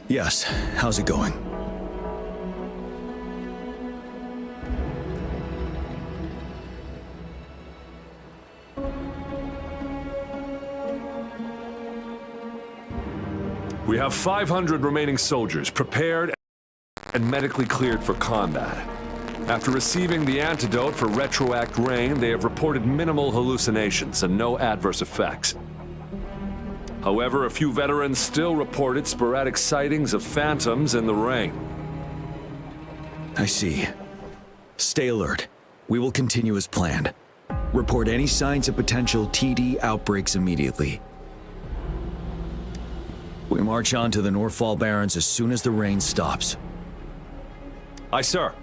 Yes, how's it going? We have 500 remaining soldiers prepared and medically cleared for combat. After receiving the antidote for retroact rain, they have reported minimal hallucinations and no adverse effects. However, a few veterans still reported sporadic sightings of phantoms in the rain. I see. Stay alert. We will continue as planned. Report any signs of potential TD outbreaks immediately. We march on to the Northfall Barrens as soon as the rain stops. Aye, sir.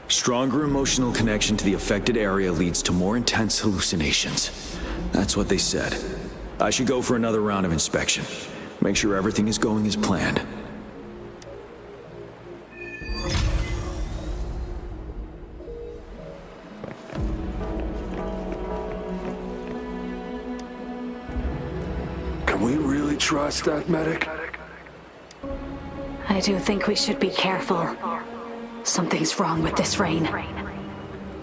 Stronger emotional connection to the affected area leads to more intense hallucinations. That's what they said. I should go for another round of inspection. Make sure everything is going as planned. Can we really trust that medic? I do think we should be careful. Something's wrong with this rain.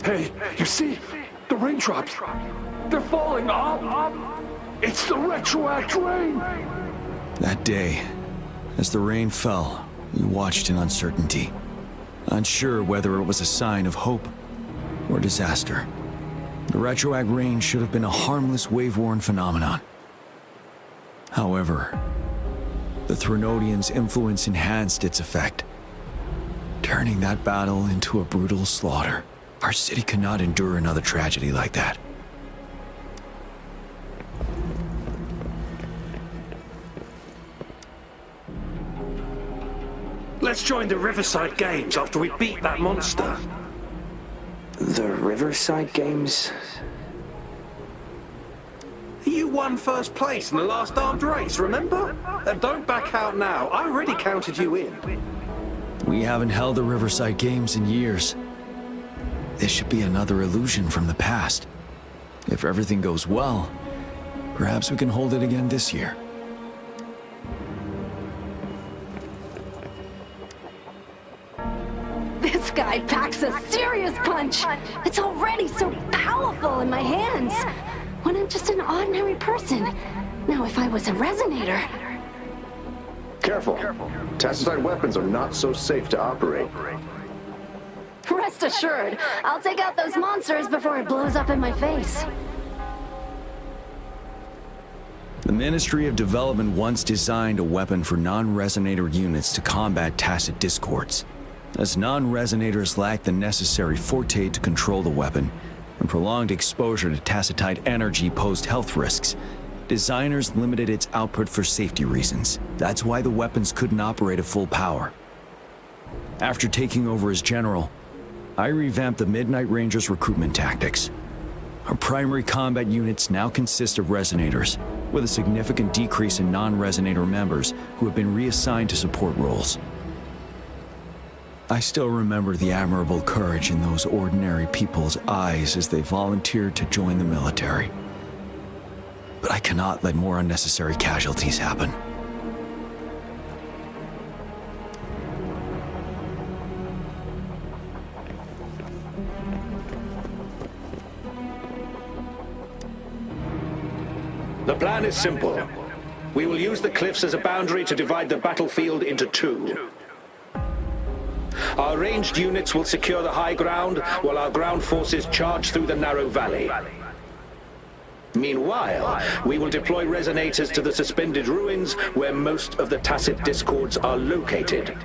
Hey, you see? The raindrops! They're falling up! It's the retroact rain! That day, as the rain fell, we watched in uncertainty, unsure whether it was a sign of hope or disaster. The retroact rain should have been a harmless wave-worn phenomenon. However, the Threnodians' influence enhanced its effect, turning that battle into a brutal slaughter. Our city cannot endure another tragedy like that. Let's join the Riverside Games after we beat that monster. The Riverside Games? You won first place in the last armed race, remember? Don't back out now. I already counted you in. We haven't held the Riverside Games in years. This should be another illusion from the past. If everything goes well, perhaps we can hold it again this year. This guy packs a serious punch! It's already so powerful in my hands! When I'm just an ordinary person. Now if I was a resonator... Careful. Tacitite weapons are not so safe to operate. Rest assured, I'll take out those monsters before it blows up in my face. The Ministry of Development once designed a weapon for non-resonator units to combat tacit discords. As non-resonators lack the necessary forte to control the weapon, and prolonged exposure to tacitite energy posed health risks, designers limited its output for safety reasons. That's why the weapons couldn't operate at full power. After taking over as general, I revamped the Midnight Rangers' recruitment tactics. Our primary combat units now consist of resonators, with a significant decrease in non-resonator members who have been reassigned to support roles. I still remember the admirable courage in those ordinary people's eyes as they volunteered to join the military. But I cannot let more unnecessary casualties happen. The plan is simple. We will use the cliffs as a boundary to divide the battlefield into two. Our ranged units will secure the high ground, while our ground forces charge through the narrow valley. Meanwhile, we will deploy resonators to the suspended ruins where most of the tacit discords are located.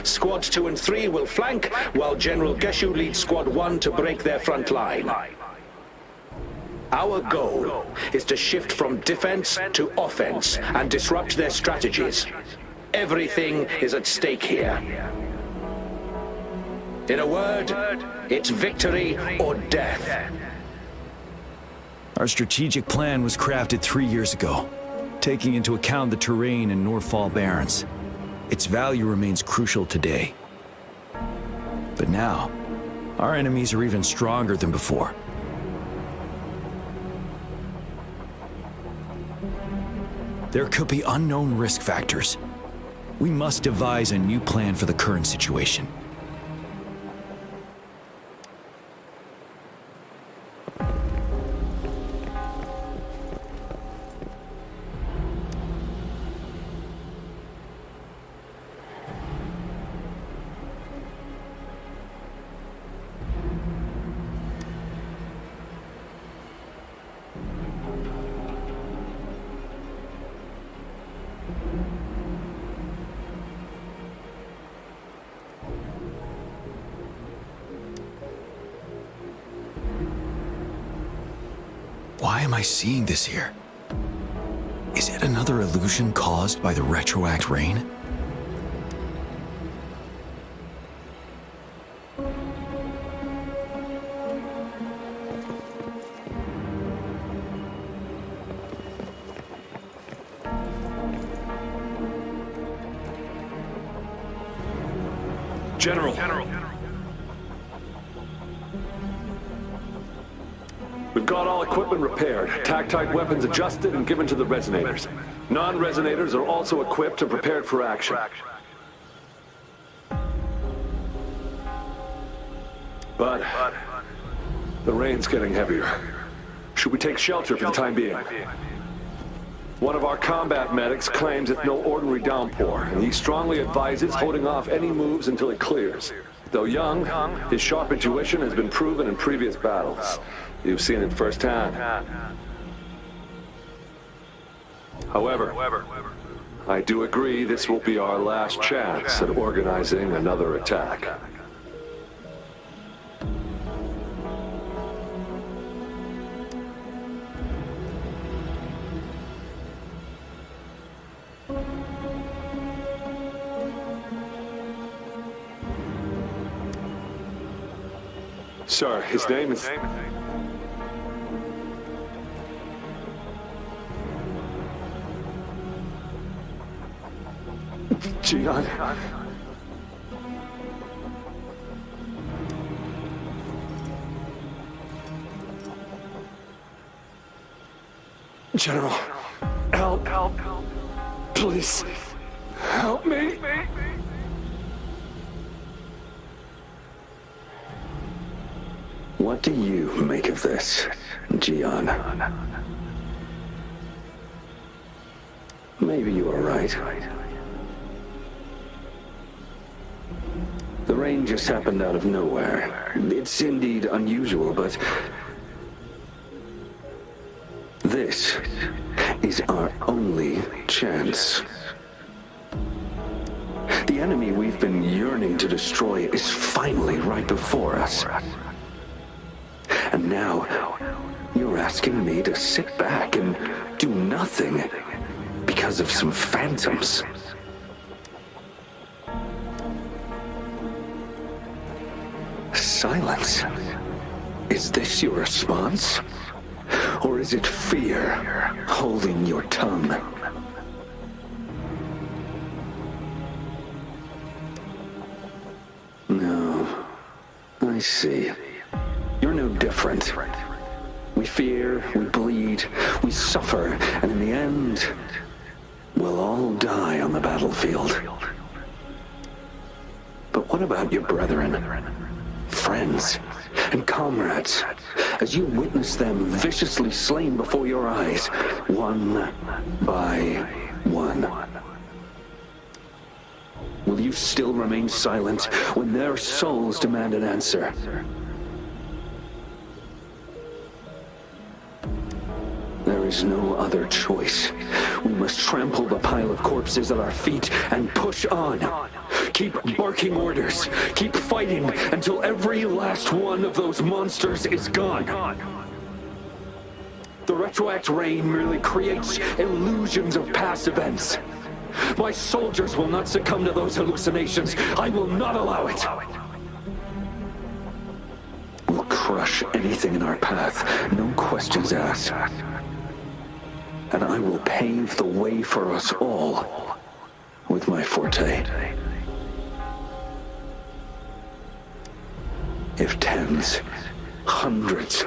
Squads 2 and 3 will flank, while General Geshu leads Squad 1 to break their front line. Our goal is to shift from defense to offense and disrupt their strategies. Everything is at stake here. In a word, it's victory or death. Our strategic plan was crafted 3 years ago, taking into account the terrain in Northfall Barrens. Its value remains crucial today. But now, our enemies are even stronger than before. There could be unknown risk factors. We must devise a new plan for the current situation. Why am I seeing this here? Is it another illusion caused by the retroact rain? General. We've got all equipment repaired, tac-type weapons adjusted and given to the resonators. Non-resonators are also equipped and prepared for action. But the rain's getting heavier. Should we take shelter for the time being? One of our combat medics claims it's no ordinary downpour, and he strongly advises holding off any moves until it clears. Though young, his sharp intuition has been proven in previous battles. You've seen it firsthand. However, I do agree this will be our last chance at organizing another attack. Sir, his name is... Gian. General, help. Please, help me. What do you make of this, Gian? Maybe you are right. The rain just happened out of nowhere. It's indeed unusual, but this is our only chance. The enemy we've been yearning to destroy is finally right before us. And now, you're asking me to sit back and do nothing because of some phantoms. Silence? Is this your response? Or is it fear holding your tongue? No, I see. You're no different. We fear, we bleed, we suffer, and in the end, we'll all die on the battlefield. But what about your brethren, friends, and comrades, as you witness them viciously slain before your eyes, one by one? Will you still remain silent when their souls demand an answer? There is no other choice. We must trample the pile of corpses at our feet and push on. Keep barking orders. Keep fighting until every last one of those monsters is gone. The retroact rain merely creates illusions of past events. My soldiers will not succumb to those hallucinations. I will not allow it. We'll crush anything in our path, no questions asked. And I will pave the way for us all with my forte. If tens, hundreds,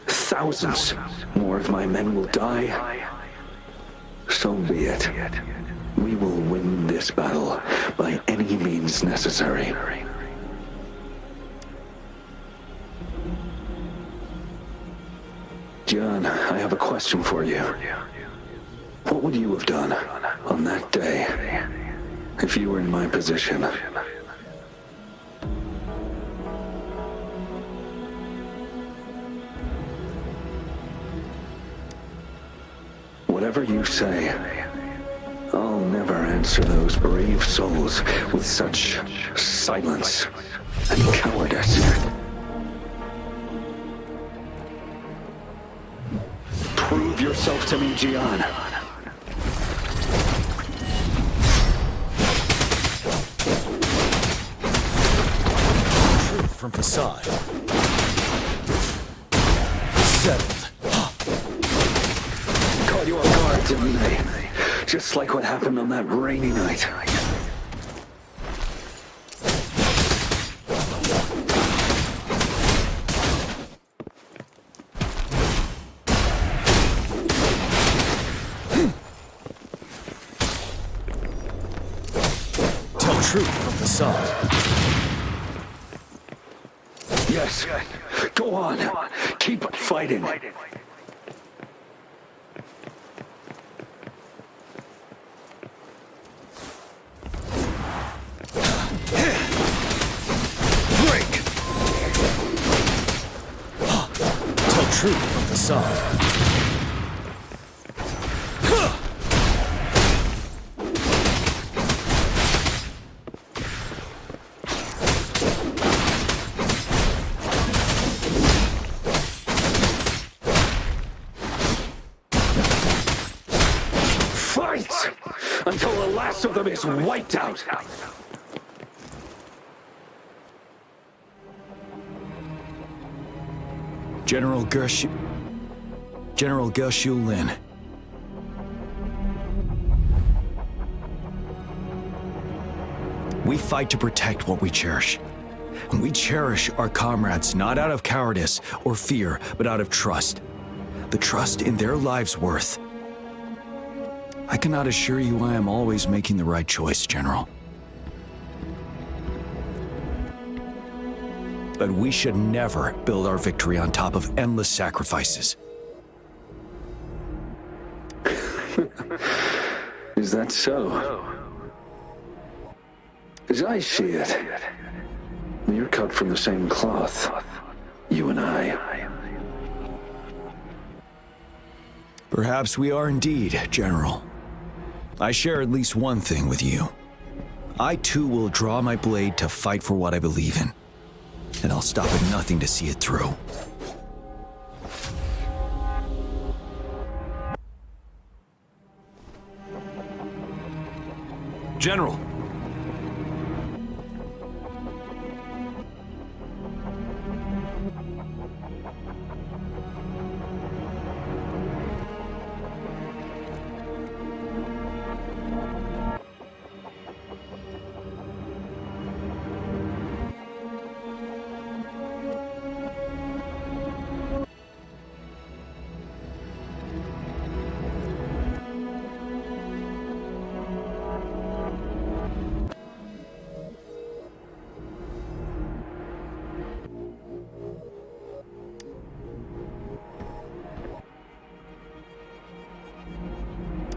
thousands more of my men will die, So be it. We will win this battle by any means necessary. John, I have a question for you. What would you have done on that day if you were in my position? Whatever you say, I'll never answer those brave souls with such silence and cowardice. Prove yourself to me, Gian. From facade. Settled. Caught you off guard, didn't they? Just like what happened on that rainy night. Tell truth from facade. Yes. Go on. Keep fighting. Truth from facade. Fight! Until the last of them is wiped out! General Gershu Lin. We fight to protect what we cherish. And we cherish our comrades not out of cowardice or fear, but out of trust. The trust in their lives' worth. I cannot assure you I am always making the right choice, General. But we should never build our victory on top of endless sacrifices. Is that so? As I see it, you're cut from the same cloth, you and I. Perhaps we are indeed, General. I share at least one thing with you. I too will draw my blade to fight for what I believe in. And I'll stop at nothing to see it through. General.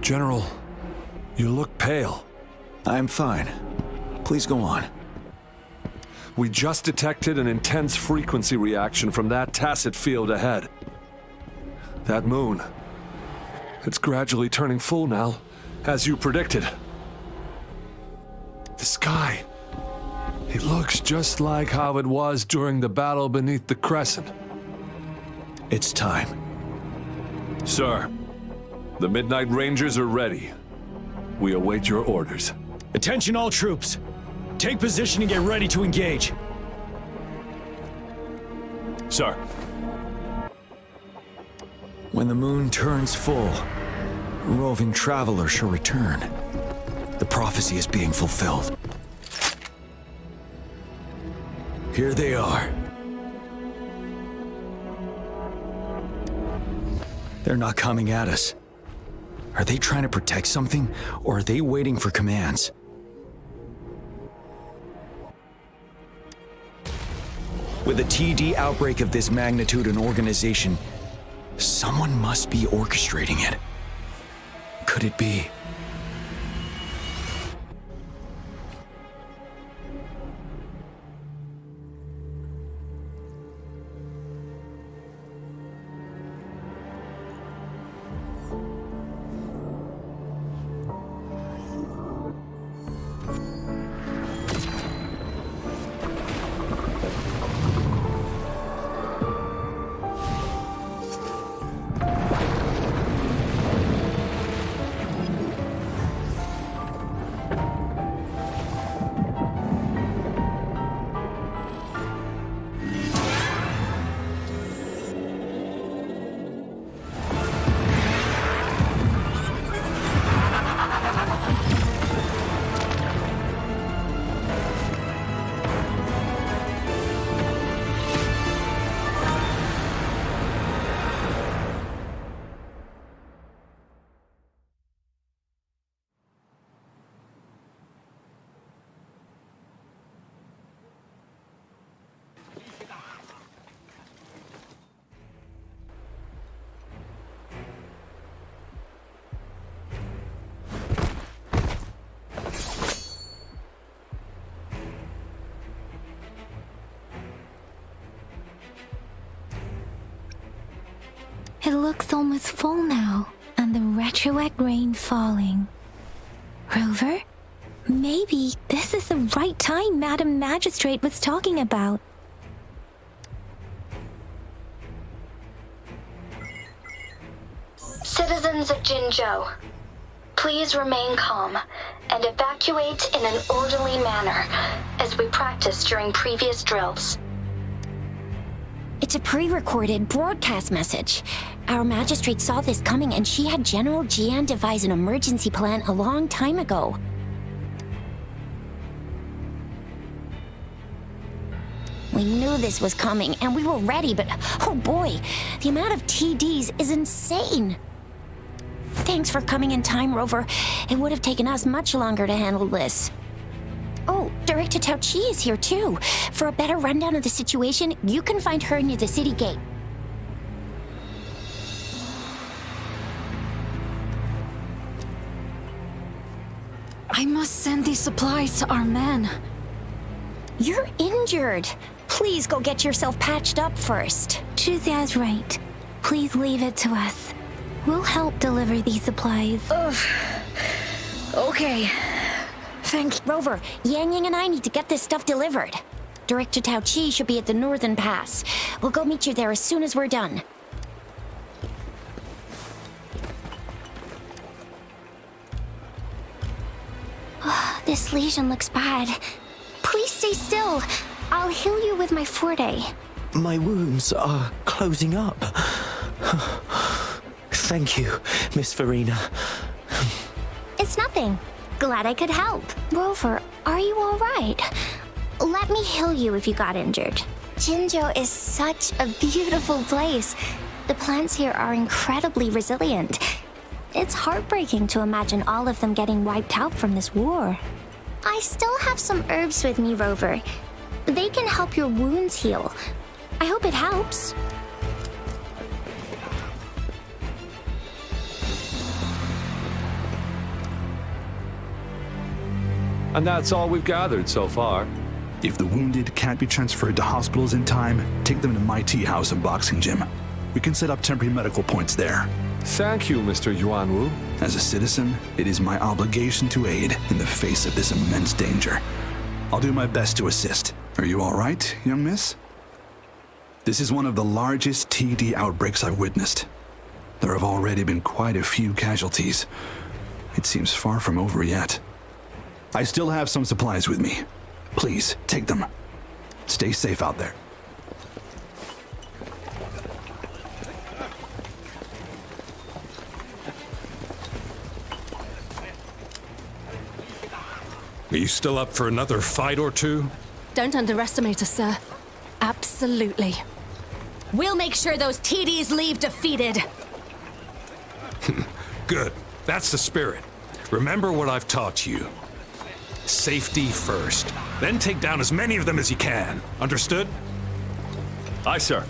General, you look pale. I'm fine. Please go on. We just detected an intense frequency reaction from that tacit field ahead. That moon. It's gradually turning full now, as you predicted. The sky. It looks just like how it was during the battle beneath the crescent. It's time. Sir, the Midnight Rangers are ready. We await your orders. Attention all troops. Take position and get ready to engage. Sir. When the moon turns full, a roving traveler shall return. The prophecy is being fulfilled. Here they are. They're not coming at us. Are they trying to protect something, or are they waiting for commands? With a TD outbreak of this magnitude and organization, someone must be orchestrating it. Could it be? It looks almost full now, and the retroact rain falling. Rover? Maybe this is the right time Madam Magistrate was talking about. Citizens of Jinzhou, please remain calm and evacuate in an orderly manner, as we practiced during previous drills. It's a pre-recorded broadcast message. Our magistrate saw this coming and she had General Jian devise an emergency plan a long time ago. We knew this was coming and we were ready, but oh boy, the amount of TDs is insane. Thanks for coming in time, Rover. It would have taken us much longer to handle this. Oh, Director Tao Chi is here too. For a better rundown of the situation, you can find her near the city gate. I must send these supplies to our men. You're injured. Please go get yourself patched up first. Chuxia's right. Please leave it to us. We'll help deliver these supplies. Ugh. Okay. Thank you. Rover, Yang Yang and I need to get this stuff delivered. Director Tao Chi should be at the Northern Pass. We'll go meet you there as soon as we're done. This lesion looks bad. Please stay still. I'll heal you with my forte. My wounds are closing up. Thank you, Miss Farina. It's nothing. Glad I could help. Rover, are you all right? Let me heal you if you got injured. Jinzhou is such a beautiful place. The plants here are incredibly resilient. It's heartbreaking to imagine all of them getting wiped out from this war. I still have some herbs with me, Rover. They can help your wounds heal. I hope it helps. And that's all we've gathered so far. If the wounded can't be transferred to hospitals in time, take them to my tea house and boxing gym. We can set up temporary medical points there. Thank you, Mr. Yuanwu. As a citizen, it is my obligation to aid in the face of this immense danger. I'll do my best to assist. Are you all right, young miss? This is one of the largest TD outbreaks I've witnessed. There have already been quite a few casualties. It seems far from over yet. I still have some supplies with me. Please, take them. Stay safe out there. Are you still up for another fight or two? Don't underestimate us, sir. Absolutely. We'll make sure those TDs leave defeated. Good. That's the spirit. Remember what I've taught you. Safety first. Then take down as many of them as you can. Understood? Aye, sir.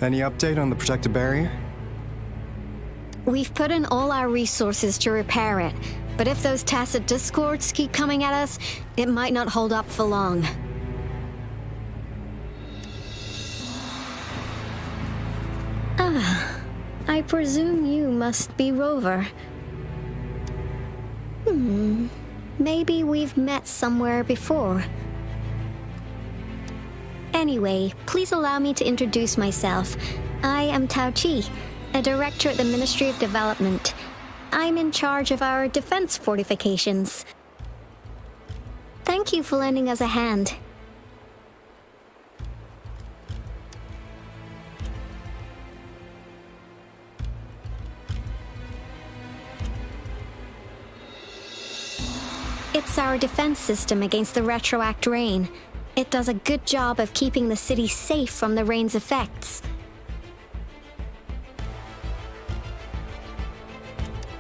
Any update on the protective barrier? We've put in all our resources to repair it, but if those tacit discords keep coming at us, it might not hold up for long. Ah, I presume you must be Rover. Maybe we've met somewhere before. Anyway, please allow me to introduce myself. I am Tao Chi, a director at the Ministry of Development. I'm in charge of our defense fortifications. Thank you for lending us a hand. It's our defense system against the retroact rain. It does a good job of keeping the city safe from the rain's effects.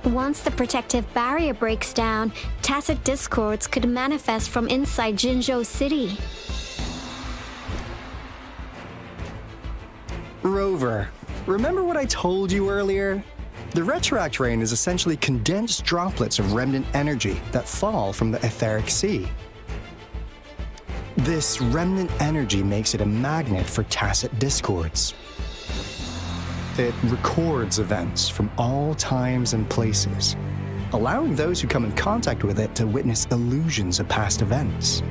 Once the protective barrier breaks down, tacit discords could manifest from inside Jinzhou City. Rover, remember what I told you earlier? The retroact rain is essentially condensed droplets of remnant energy that fall from the etheric sea. This remnant energy makes it a magnet for tacit discords. It records events from all times and places, allowing those who come in contact with it to witness illusions of past events.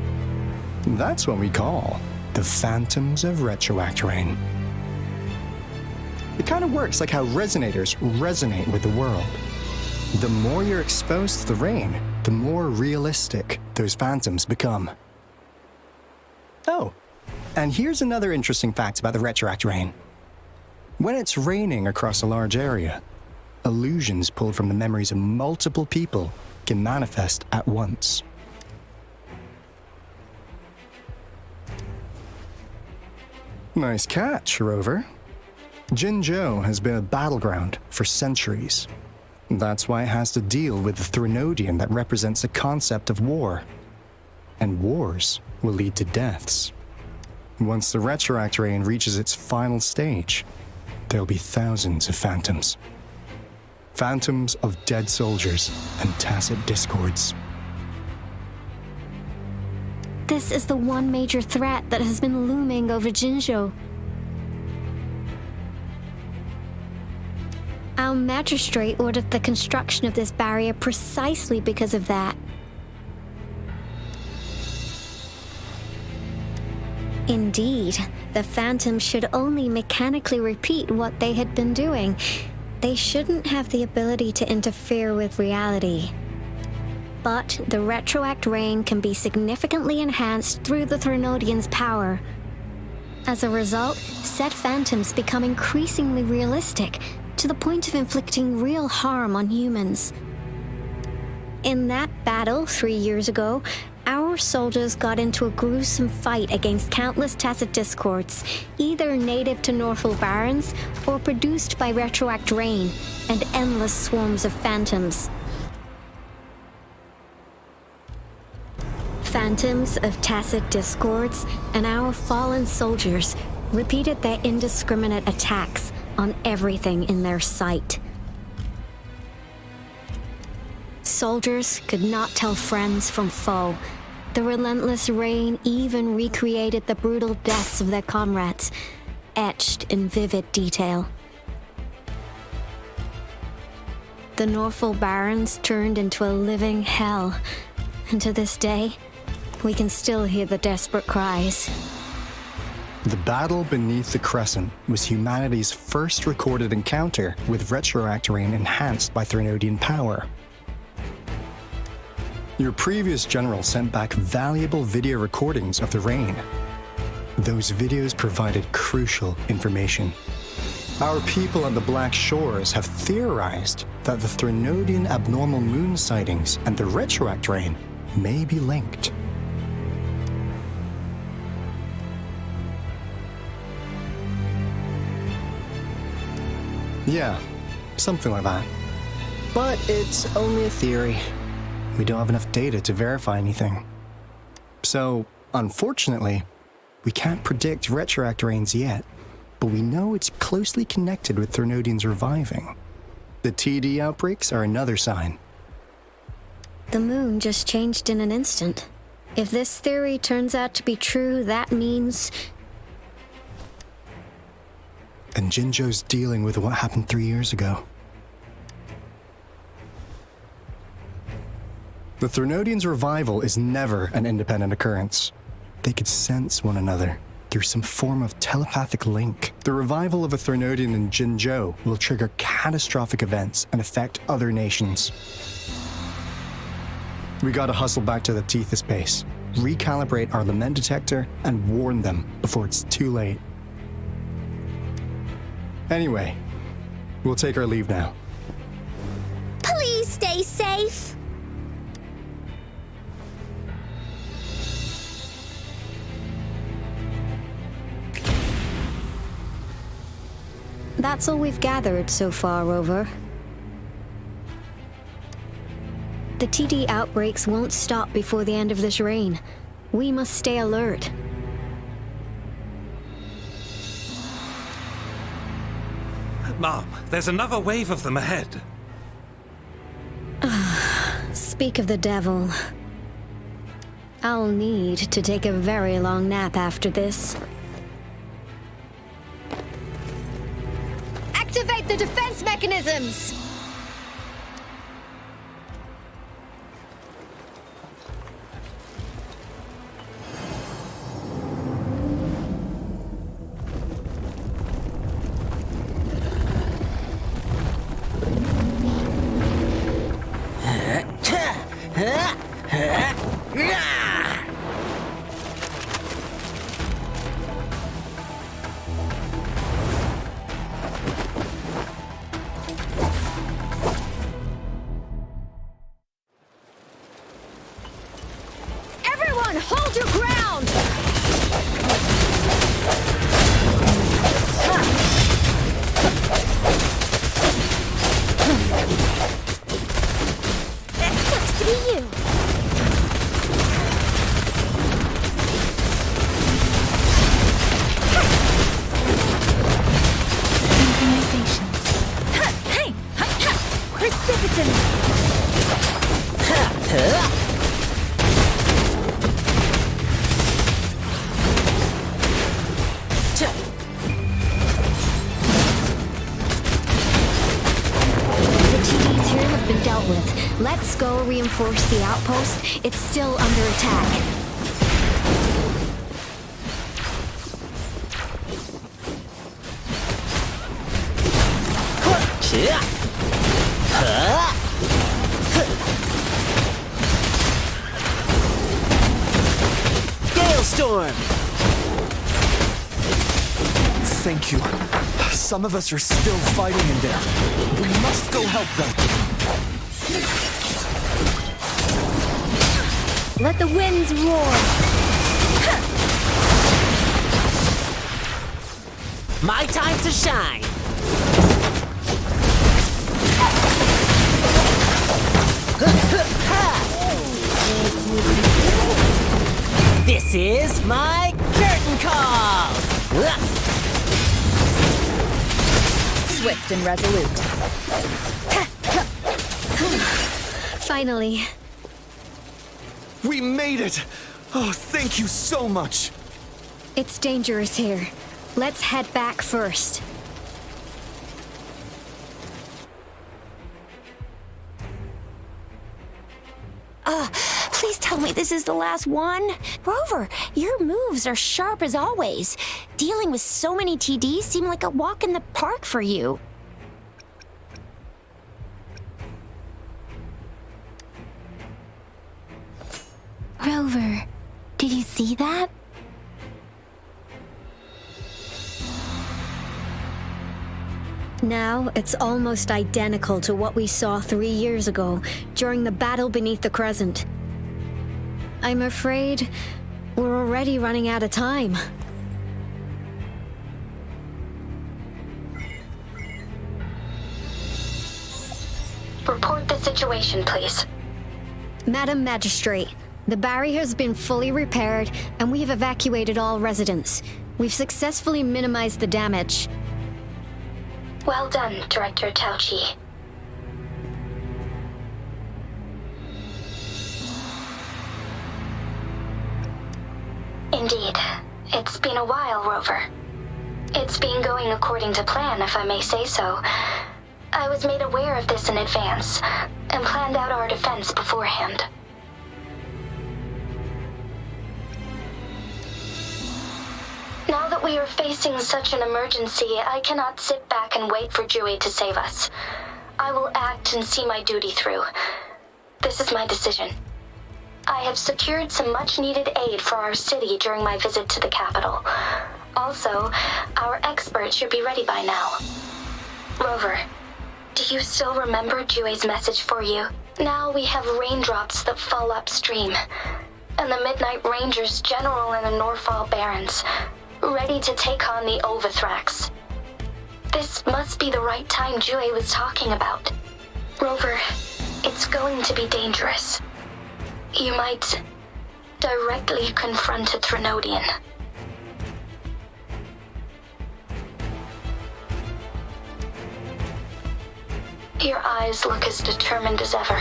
That's what we call the phantoms of retroact rain. It kind of works like how resonators resonate with the world. The more you're exposed to the rain, the more realistic those phantoms become. Oh, and here's another interesting fact about the retroact rain. When it's raining across a large area, illusions pulled from the memories of multiple people can manifest at once. Nice catch, Rover. Jinzhou has been a battleground for centuries. That's why it has to deal with the Threnodian that represents the concept of war. And wars will lead to deaths. Once the retroact rain reaches its final stage, there'll be thousands of phantoms. Phantoms of dead soldiers and tacit discords. This is the one major threat that has been looming over Jinzhou. Our magistrate ordered the construction of this barrier precisely because of that. Indeed, the phantoms should only mechanically repeat what they had been doing. They shouldn't have the ability to interfere with reality. But the retroact rain can be significantly enhanced through the Threnodian's power. As a result, said phantoms become increasingly realistic, to the point of inflicting real harm on humans. In that battle 3 years ago, our soldiers got into a gruesome fight against countless tacit discords, either native to Northwell Barrens or produced by retroact rain and endless swarms of phantoms. Phantoms of tacit discords and our fallen soldiers repeated their indiscriminate attacks on everything in their sight. Soldiers could not tell friends from foe. The relentless rain even recreated the brutal deaths of their comrades, etched in vivid detail. The Northwell Barrens turned into a living hell, and to this day, we can still hear the desperate cries. The battle beneath the Crescent was humanity's first recorded encounter with retroact rain enhanced by Threnodian power. Your previous general sent back valuable video recordings of the rain. Those videos provided crucial information. Our people on the Black Shores have theorized that the Threnodian abnormal moon sightings and the retroact rain may be linked. Yeah, something like that. But it's only a theory. We don't have enough data to verify anything. So, unfortunately, we can't predict retroact rains yet, but we know it's closely connected with Threnodians reviving. The TD outbreaks are another sign. The moon just changed in an instant. If this theory turns out to be true, that means... And Jinzhou's dealing with what happened 3 years ago. The Threnodians' revival is never an independent occurrence. They could sense one another through some form of telepathic link. The revival of a Threnodian in Jinzhou will trigger catastrophic events and affect other nations. We gotta hustle back to the Tethys base, recalibrate our lament detector, and warn them before it's too late. Anyway, we'll take our leave now. Please stay safe. That's all we've gathered so far, Rover. The TD outbreaks won't stop before the end of this reign. We must stay alert. Mom, there's another wave of them ahead. Speak of the devil. I'll need to take a very long nap after this. Activate the defense mechanisms! Everyone, hold your ground! It sucks to be you. Synchronization. Hey! Precipitant! Dealt with. Let's go reinforce the outpost. It's still under attack. Galestorm! Thank you. Some of us are still fighting in there. We must go help them. Let the winds roar! My time to shine! This is my curtain call! Swift and resolute. Finally. We made it! Oh, thank you so much! It's dangerous here. Let's head back first. Please tell me this is the last one. Rover, your moves are sharp as always. Dealing with so many TDs seemed like a walk in the park for you. Rover, did you see that? Now it's almost identical to what we saw 3 years ago during the battle beneath the Crescent. I'm afraid we're already running out of time. Report the situation, please. Madam Magistrate, the barrier has been fully repaired and we have evacuated all residents. We've successfully minimized the damage. Well done, Director Tauchi. Indeed. It's been a while, Rover. It's been going according to plan, if I may say so. I was made aware of this in advance, and planned out our defense beforehand. Now that we are facing such an emergency, I cannot sit back and wait for Dewey to save us. I will act and see my duty through. This is my decision. I have secured some much-needed aid for our city during my visit to the capital. Also, our experts should be ready by now. Rover, do you still remember Dewey's message for you? Now we have raindrops that fall upstream, and the Midnight Rangers General in the Norfall Barrens, ready to take on the Overthrax. This must be the right time Dewey was talking about. Rover, it's going to be dangerous. You might directly confront a Threnodian. Your eyes look as determined as ever.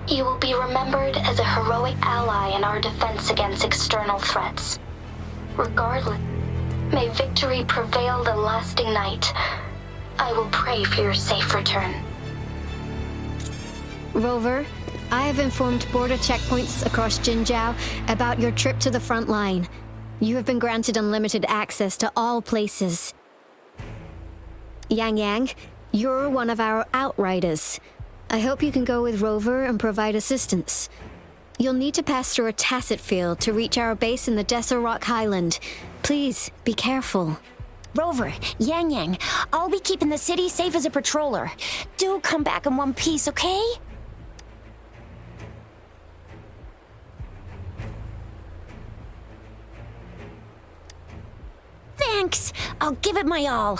You will be remembered as a heroic ally in our defense against external threats. Regardless, may victory prevail the lasting night. I will pray for your safe return. Rover, I have informed border checkpoints across Jinzhou about your trip to the front line. You have been granted unlimited access to all places. Yang Yang, you're one of our outriders. I hope you can go with Rover and provide assistance. You'll need to pass through a tacit field to reach our base in the Desert Rock Highland. Please, be careful. Rover, Yang Yang, I'll be keeping the city safe as a patroller. Do come back in one piece, okay? Thanks! I'll give it my all.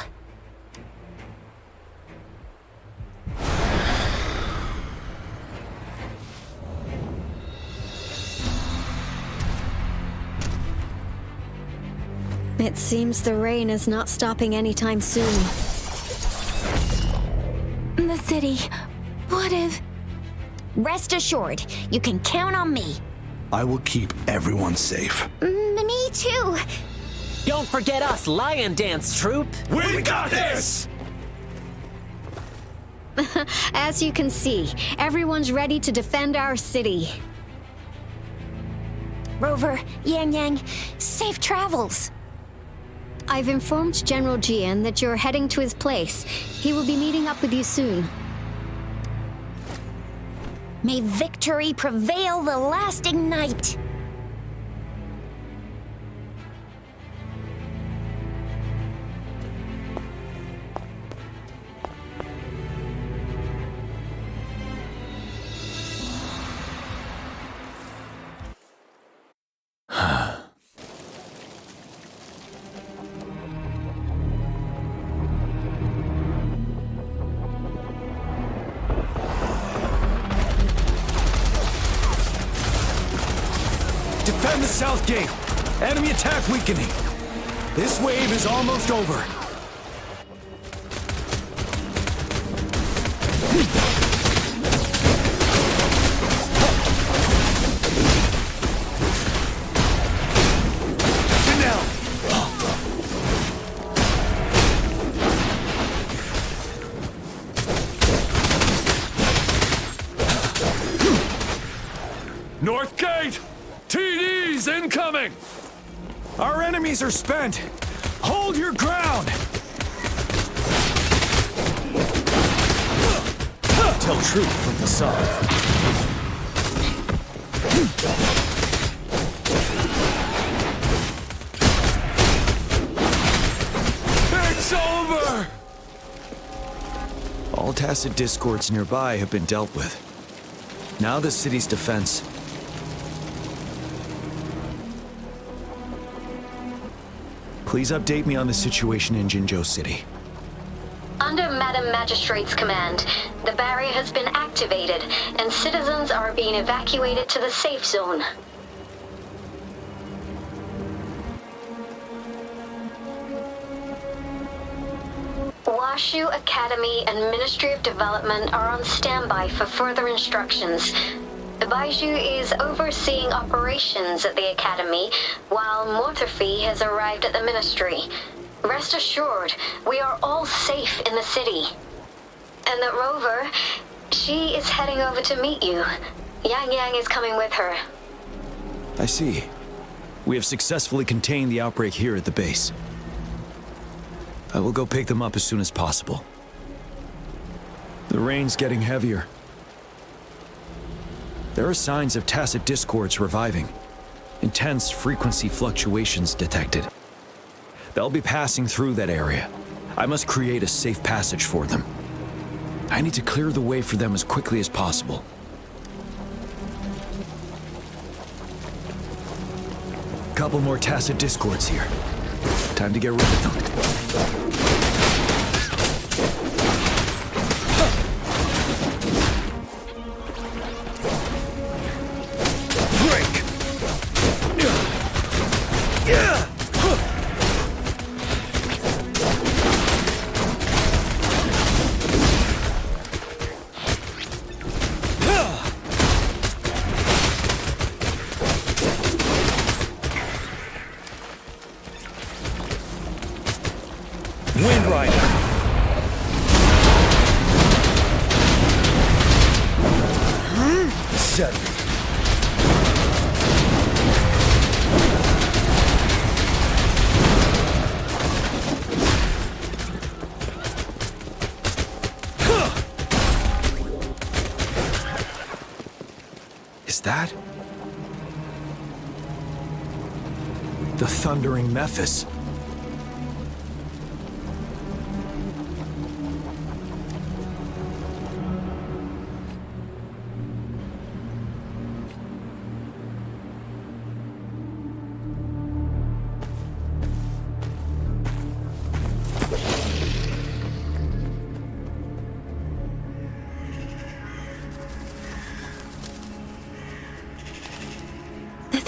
It seems the rain is not stopping anytime soon. The city. What if... Rest assured, you can count on me. I will keep everyone safe. Me too. Don't forget us, Lion Dance Troop. We got this! As you can see, everyone's ready to defend our city. Rover, Yang Yang, safe travels. I've informed General Jian that you're heading to his place. He will be meeting up with you soon. May victory prevail the lasting night. Defend the south gate. Enemy attack weakening. This wave is almost over. North Gate! TDs incoming! Our enemies are spent. Hold your ground. Tell truth from the south. Tacit discords nearby have been dealt with. Now the city's defense. Please update me on the situation in Jinzhou City. Under Madam Magistrate's command, the barrier has been activated, and citizens are being evacuated to the safe zone. Washu Academy and Ministry of Development are on standby for further instructions. Baiju is overseeing operations at the Academy, while Mortherfee has arrived at the Ministry. Rest assured, we are all safe in the city. And that Rover, she is heading over to meet you. Yang Yang is coming with her. I see. We have successfully contained the outbreak here at the base. I will go pick them up as soon as possible. The rain's getting heavier. There are signs of tacit discords reviving. Intense frequency fluctuations detected. They'll be passing through that area. I must create a safe passage for them. I need to clear the way for them as quickly as possible. Couple more tacit discords here. Time to get rid of them. Wind Rider. Set. Is that the thundering Memphis?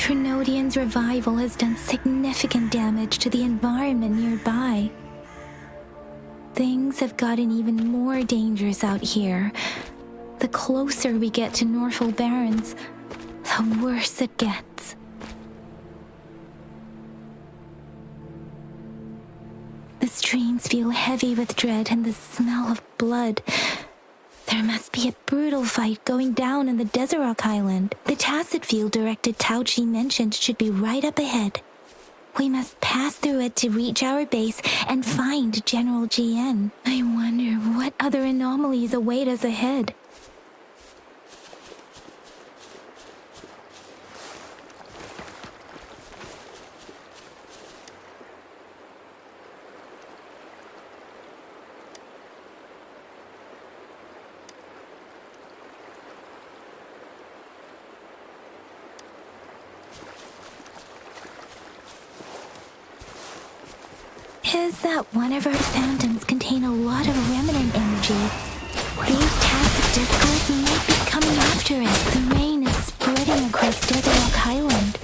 Trinodian's revival has done significant damage to the environment nearby. Things have gotten even more dangerous out here. The closer we get to Norfolk Barrens, the worse it gets. The streams feel heavy with dread and the smell of blood. There must be a brutal fight going down in the Desert Rock Island. The tacit field directed Tao Chi mentioned should be right up ahead. We must pass through it to reach our base and find General GN. I wonder what other anomalies await us ahead. Is that one of our phantoms contain a lot of remnant energy? These tacit discords might be coming after it. The rain is spreading across Desert Rock Island.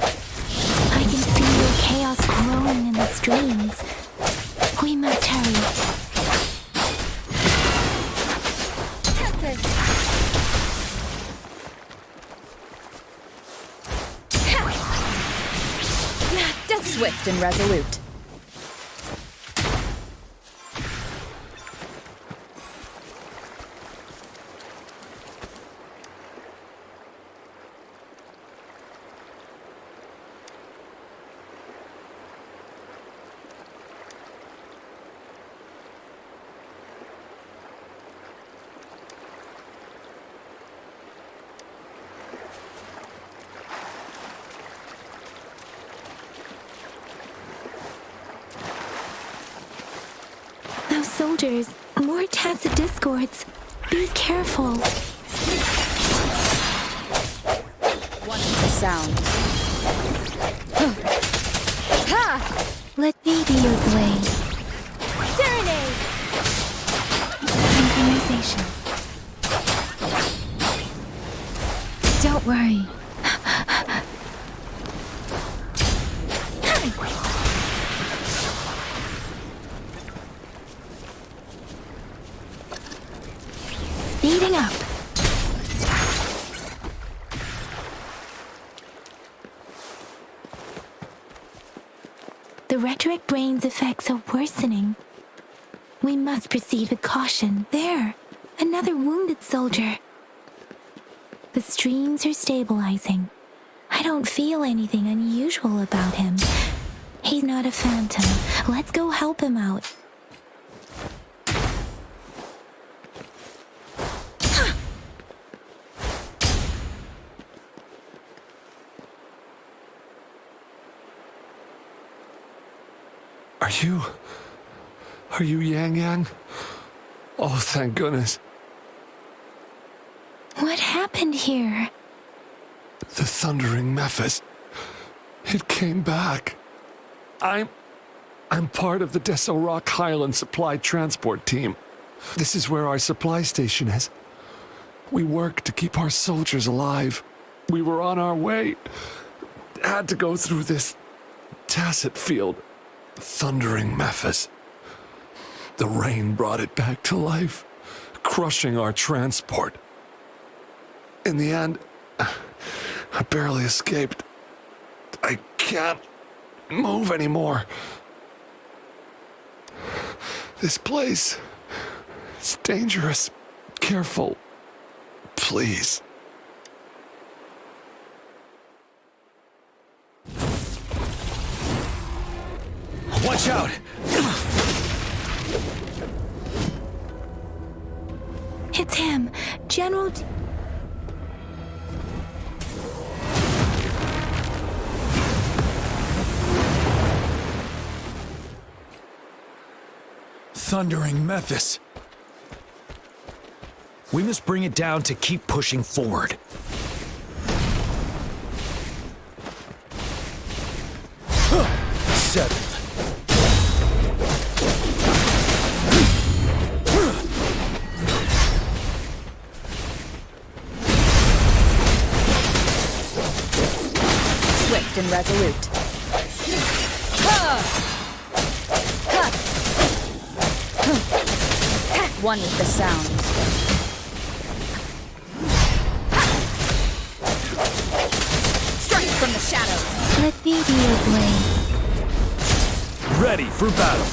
I can feel the chaos growing in the streams. We must hurry. Swift and resolute. Soldiers, more tacit discords. Be careful. One with the sound. Ha! Let me be your blade. Serenade! Synchronization. Don't worry. Speeding up. The retroact brain's effects are worsening. We must proceed with caution. There, another wounded soldier. The streams are stabilizing. I don't feel anything unusual about him. He's not a phantom. Let's go help him out. Are you Yang Yang? Oh, thank goodness. What happened here? The thundering Memphis. It came back. I'm part of the Deso Rock Highland supply transport team. This is where our supply station is. We work to keep our soldiers alive. We were on our way. Had to go through this tacit field. Thundering Memphis. The rain brought it back to life, crushing our transport. In the end, I barely escaped. I can't move anymore. This place is dangerous. Careful, please. Watch out! It's him, General. Thundering Memphis. We must bring it down to keep pushing forward. Settled. Swift and resolute. One with the sound. Strike from the shadows. Let me be your blade. Ready for battle.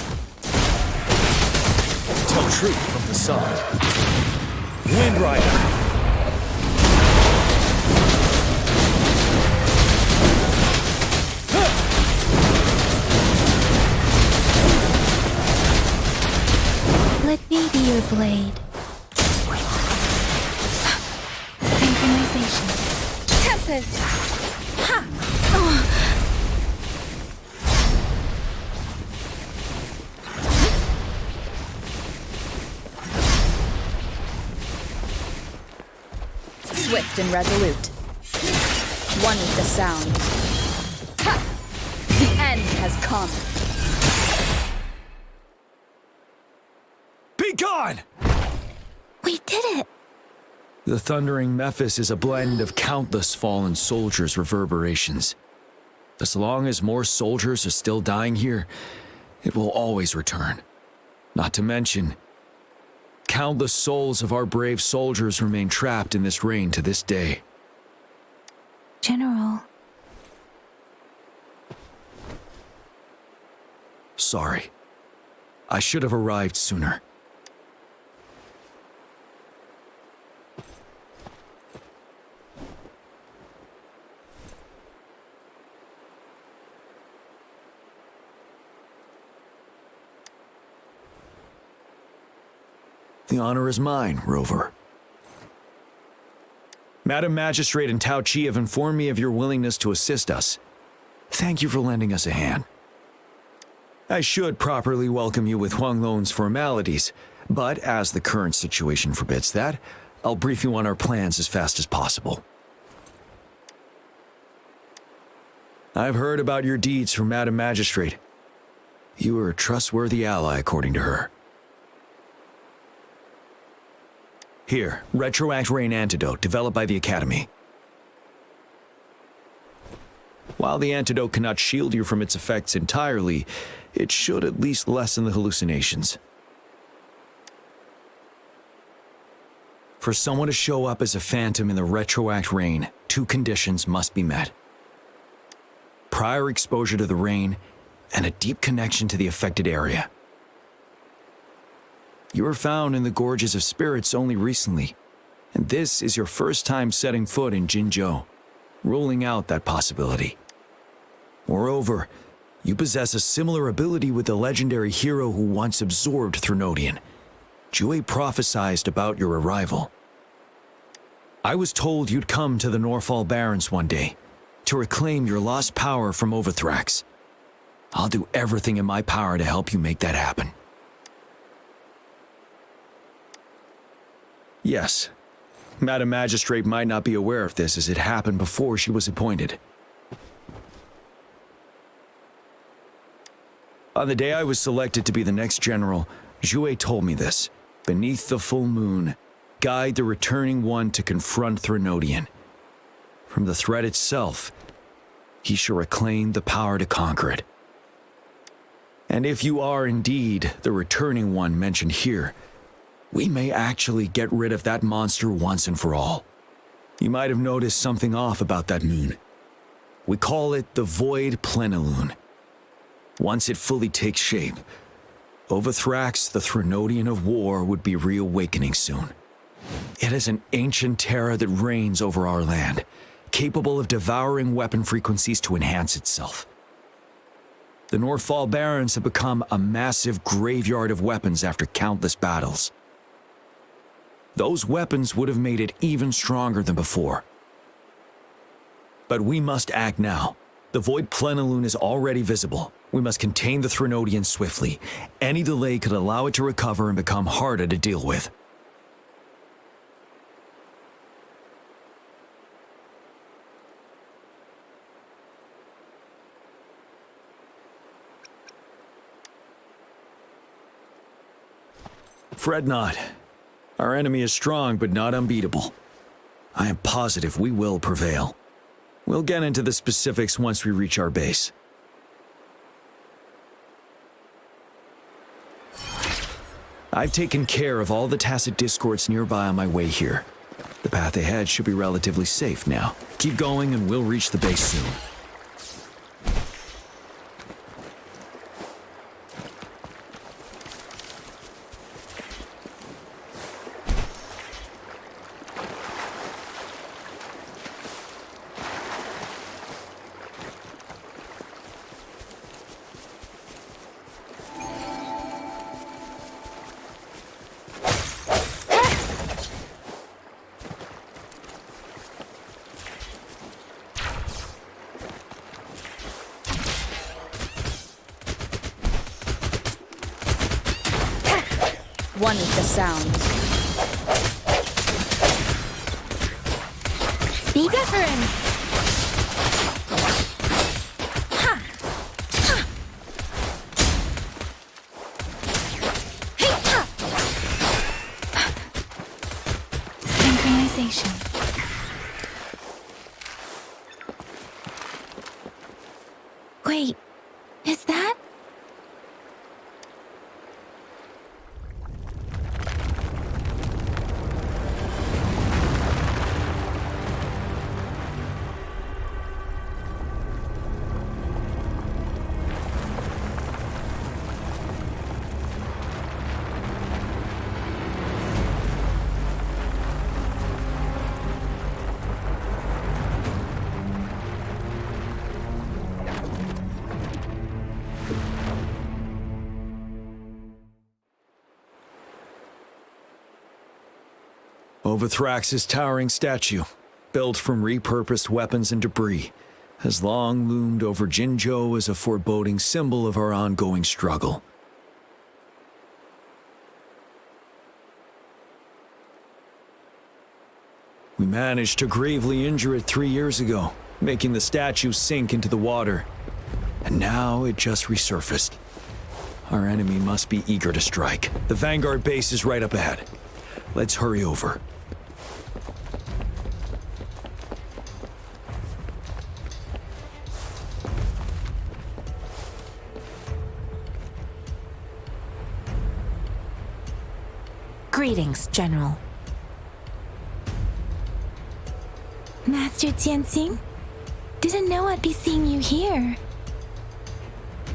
Tell truth from the sun. Wind Rider. Let me be your blade. Synchronization. Tempest! Ha! Swift and resolute. One with the sound. Ha! The end has come. Be gone! We did it! The thundering Memphis is a blend of countless fallen soldiers' reverberations. As long as more soldiers are still dying here, it will always return. Not to mention, countless souls of our brave soldiers remain trapped in this rain to this day. General. Sorry. I should have arrived sooner. The honor is mine, Rover. Madam Magistrate and Tao Chi have informed me of your willingness to assist us. Thank you for lending us a hand. I should properly welcome you with Huang Lon's formalities, but as the current situation forbids that, I'll brief you on our plans as fast as possible. I've heard about your deeds from Madam Magistrate. You are a trustworthy ally, according to her. Here, Retroact Rain Antidote, developed by the Academy. While the antidote cannot shield you from its effects entirely, it should at least lessen the hallucinations. For someone to show up as a phantom in the Retroact Rain, 2 conditions must be met. Prior exposure to the rain, and a deep connection to the affected area. You were found in the Gorges of Spirits only recently, and this is your first time setting foot in Jinzhou, ruling out that possibility. Moreover, you possess a similar ability with the legendary hero who once absorbed Threnodian. Jue prophesied about your arrival. I was told you'd come to the Norfall Barrens one day, to reclaim your lost power from Overthrax. I'll do everything in my power to help you make that happen. Yes, Madam Magistrate might not be aware of this as it happened before she was appointed. On the day I was selected to be the next general, Jue told me this. Beneath the full moon, guide the returning one to confront Threnodian. From the threat itself, he shall reclaim the power to conquer it. And if you are indeed the returning one mentioned here, we may actually get rid of that monster once and for all. You might have noticed something off about that moon. We call it the Void Plenilune. Once it fully takes shape, Overthrax, the Threnodian of War, would be reawakening soon. It is an ancient terror that reigns over our land, capable of devouring weapon frequencies to enhance itself. The Norfall Barrens have become a massive graveyard of weapons after countless battles. Those weapons would have made it even stronger than before. But we must act now. The Void Plenilune is already visible. We must contain the Threnodian swiftly. Any delay could allow it to recover and become harder to deal with. Fret not. Our enemy is strong, but not unbeatable. I am positive we will prevail. We'll get into the specifics once we reach our base. I've taken care of all the tacit discords nearby on my way here. The path ahead should be relatively safe now. Keep going and we'll reach the base soon. One with the sound. Be different. Ha! Ha! Hey! Ha! Synchronization. Wait, is that? Overthrax's towering statue, built from repurposed weapons and debris, has long loomed over Jinzhou as a foreboding symbol of our ongoing struggle. We managed to gravely injure it 3 years ago, making the statue sink into the water. And now it just resurfaced. Our enemy must be eager to strike. The Vanguard base is right up ahead. Let's hurry over. Greetings, General. Master Jianxing? Didn't know I'd be seeing you here.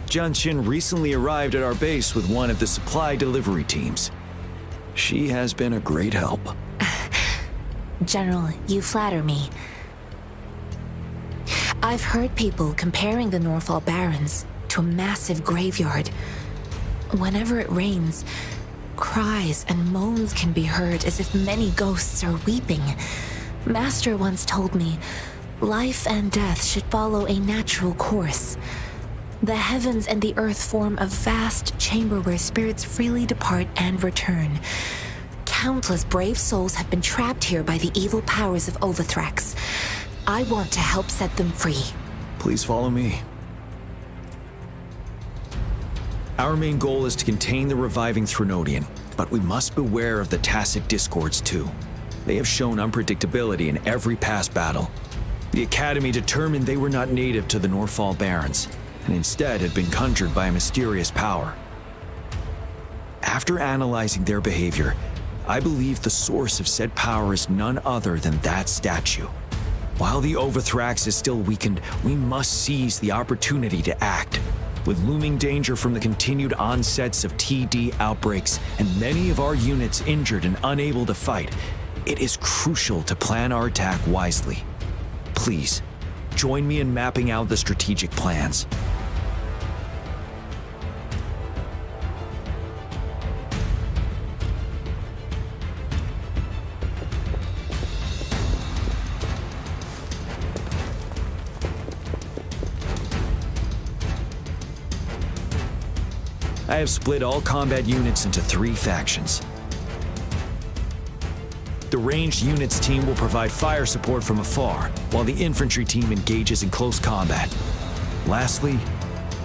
Jianqin recently arrived at our base with one of the supply delivery teams. She has been a great help. General, you flatter me. I've heard people comparing the Norfall Barrens to a massive graveyard. Whenever it rains, cries and moans can be heard as if many ghosts are weeping. Master once told me, life and death should follow a natural course. The heavens and the earth form a vast chamber where spirits freely depart and return. Countless brave souls have been trapped here by the evil powers of Wuthering. I want to help set them free. Please follow me. Our main goal is to contain the reviving Threnodian, but we must beware of the tacit discords too. They have shown unpredictability in every past battle. The Academy determined they were not native to the Norfall Barrens, and instead had been conjured by a mysterious power. After analyzing their behavior, I believe the source of said power is none other than that statue. While the Overthrax is still weakened, we must seize the opportunity to act. With looming danger from the continued onsets of TD outbreaks and many of our units injured and unable to fight, it is crucial to plan our attack wisely. Please, join me in mapping out the strategic plans. I have split all combat units into 3 factions. The ranged units team will provide fire support from afar, while the infantry team engages in close combat. Lastly,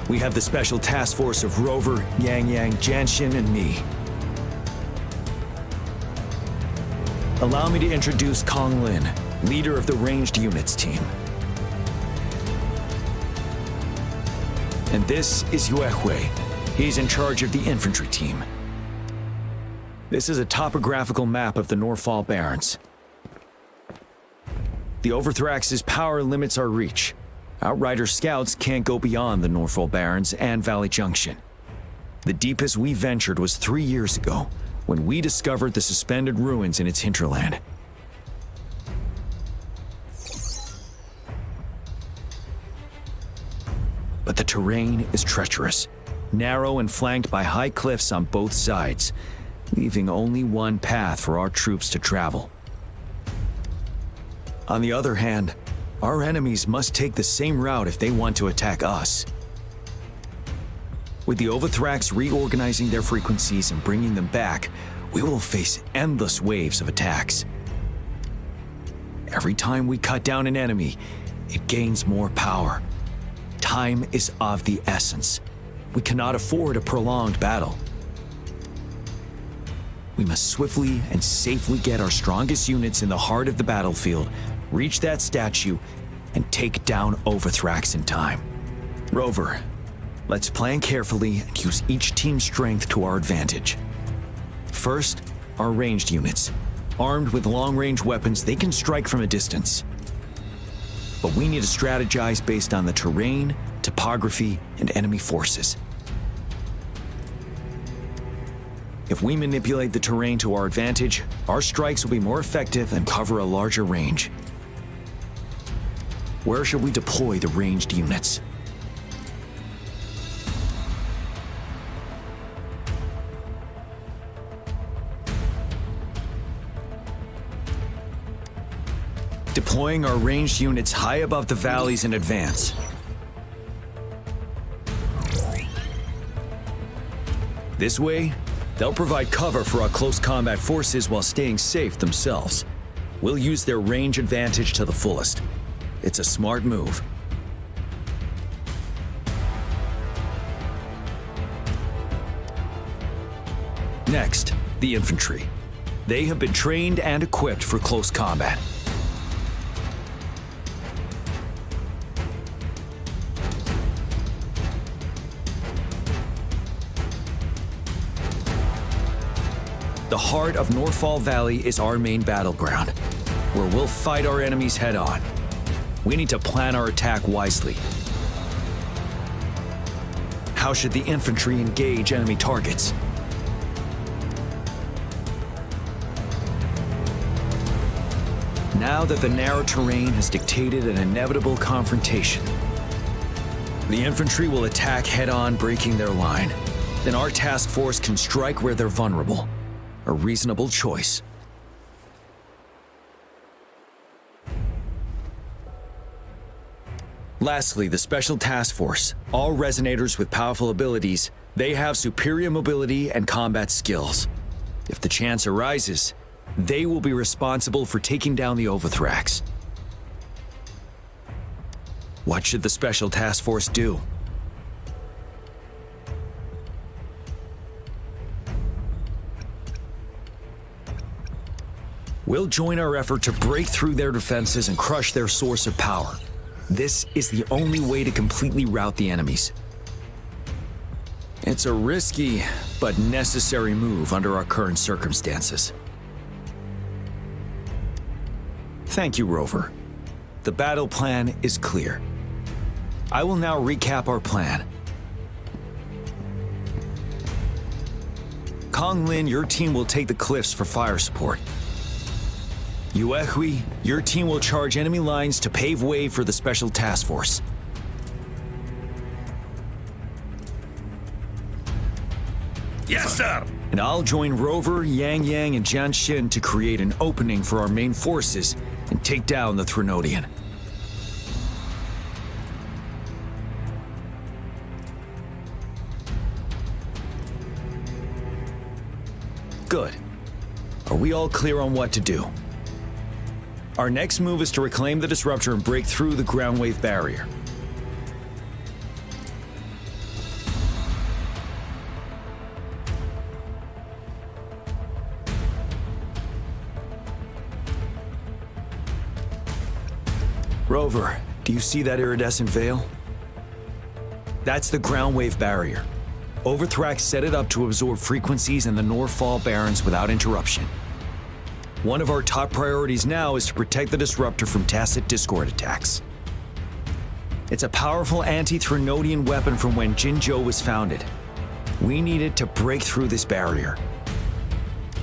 we have the special task force of Rover, Yang Yang, Jianxin, and me. Allow me to introduce Kong Lin, leader of the ranged units team. And this is Yue Hui. He's in charge of the infantry team. This is a topographical map of the Norfall Barrens. The Overthrax's power limits our reach. Outrider scouts can't go beyond the Norfall Barrens and Valley Junction. The deepest we ventured was 3 years ago, when we discovered the suspended ruins in its hinterland. But the terrain is treacherous, narrow and flanked by high cliffs on both sides, leaving only one path for our troops to travel. On the other hand, our enemies must take the same route if they want to attack us. With the Overthrax reorganizing their frequencies and bringing them back, we will face endless waves of attacks. Every time we cut down an enemy, it gains more power. Time is of the essence. We cannot afford a prolonged battle. We must swiftly and safely get our strongest units in the heart of the battlefield, reach that statue, and take down Overthrax in time. Rover, let's plan carefully and use each team's strength to our advantage. First, our ranged units. Armed with long-range weapons, they can strike from a distance. But we need to strategize based on the terrain, topography, and enemy forces. If we manipulate the terrain to our advantage, our strikes will be more effective and cover a larger range. Where should we deploy the ranged units? deploying our ranged units high above the valleys in advance. This way, they'll provide cover for our close combat forces while staying safe themselves. We'll use their range advantage to the fullest. It's a smart move. Next, the infantry. They have been trained and equipped for close combat. The heart of Northfall Valley is our main battleground, where we'll fight our enemies head-on. We need to plan our attack wisely. How should the infantry engage enemy targets? Now that the narrow terrain has dictated an inevitable confrontation, the infantry will attack head-on, breaking their line. Then our task force can strike where they're vulnerable. A reasonable choice. Lastly, the Special Task Force. All resonators with powerful abilities, they have superior mobility and combat skills. If the chance arises, they will be responsible for taking down the Overthrax. What should the Special Task Force do? We'll join our effort to break through their defenses and crush their source of power. This is the only way to completely rout the enemies. It's a risky but necessary move under our current circumstances. Thank you, Rover. The battle plan is clear. I will now recap our plan. Kong Lin, your team will take the cliffs for fire support. Yuehui, your team will charge enemy lines to pave way for the Special Task Force. Yes, sir! And I'll join Rover, Yang Yang, and Jian Xin to create an opening for our main forces and take down the Threnodian. Good. Are we all clear on what to do? Our next move is to reclaim the disruptor and break through the ground wave barrier. Rover, do you see that iridescent veil? That's the ground wave barrier. Overthrax set it up to absorb frequencies in the Northfall Barrens without interruption. One of our top priorities now is to protect the disruptor from tacit discord attacks. It's a powerful anti-Threnodian weapon from when Jinzhou was founded. We need it to break through this barrier.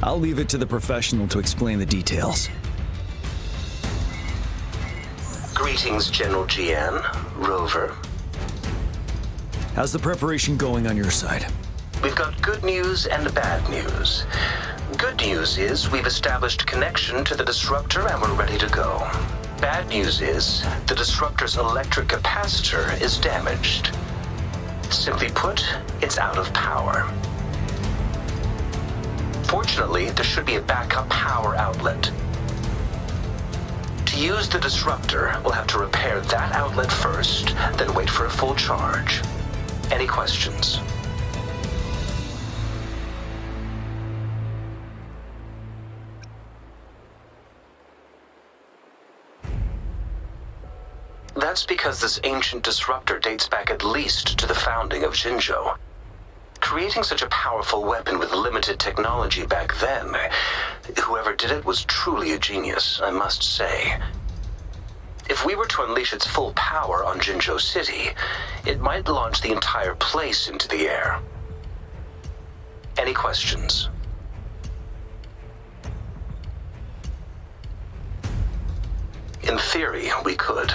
I'll leave it to the professional to explain the details. Greetings, General Jian, Rover. How's the preparation going on your side? We've got good news and bad news. Good news is we've established connection to the disruptor and we're ready to go. Bad news is the disruptor's electric capacitor is damaged. Simply put, it's out of power. Fortunately, there should be a backup power outlet. To use the disruptor, we'll have to repair that outlet first, then wait for a full charge. Any questions? That's because this ancient disruptor dates back at least to the founding of Jinzhou. Creating such a powerful weapon with limited technology back then, whoever did it was truly a genius, I must say. If we were to unleash its full power on Jinzhou City, it might launch the entire place into the air. Any questions? In theory, we could.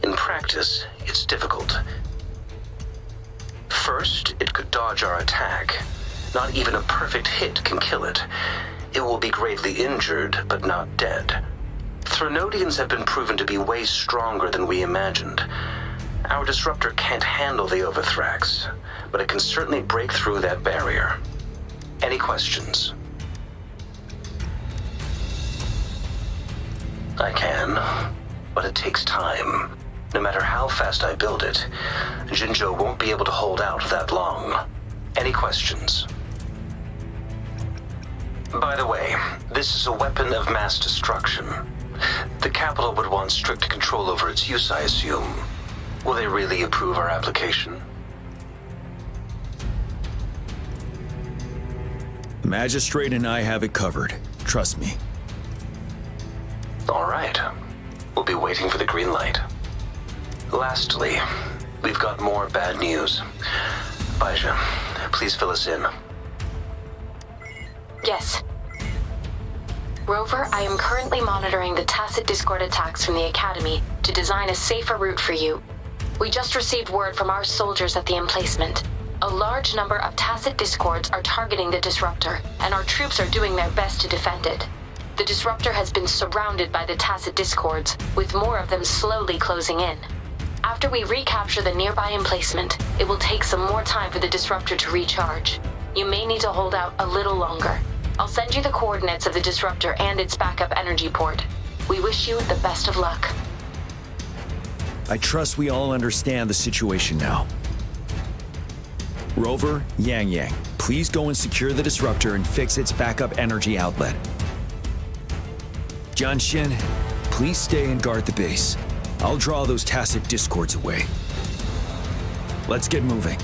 In practice, it's difficult. First, it could dodge our attack. Not even a perfect hit can kill it. It will be gravely injured, but not dead. Threnodians have been proven to be way stronger than we imagined. Our disruptor can't handle the Overthrax, but it can certainly break through that barrier. Any questions? I can, but it takes time. No matter how fast I build it, Jinzhou won't be able to hold out that long. Any questions? By the way, this is a weapon of mass destruction. The capital would want strict control over its use, I assume. Will they really approve our application? The magistrate and I have it covered. Trust me. All right. We'll be waiting for the green light. Lastly, we've got more bad news. Baija, please fill us in. Yes. Rover, I am currently monitoring the tacit discord attacks from the Academy to design a safer route for you. We just received word from our soldiers at the emplacement. A large number of tacit discords are targeting the disruptor, and our troops are doing their best to defend it. The disruptor has been surrounded by the tacit discords, with more of them slowly closing in. After we recapture the nearby emplacement, it will take some more time for the disruptor to recharge. You may need to hold out a little longer. I'll send you the coordinates of the disruptor and its backup energy port. We wish you the best of luck. I trust we all understand the situation now. Rover, Yang, please go and secure the disruptor and fix its backup energy outlet. Jianxin, please stay and guard the base. I'll draw those tacit discords away. Let's get moving.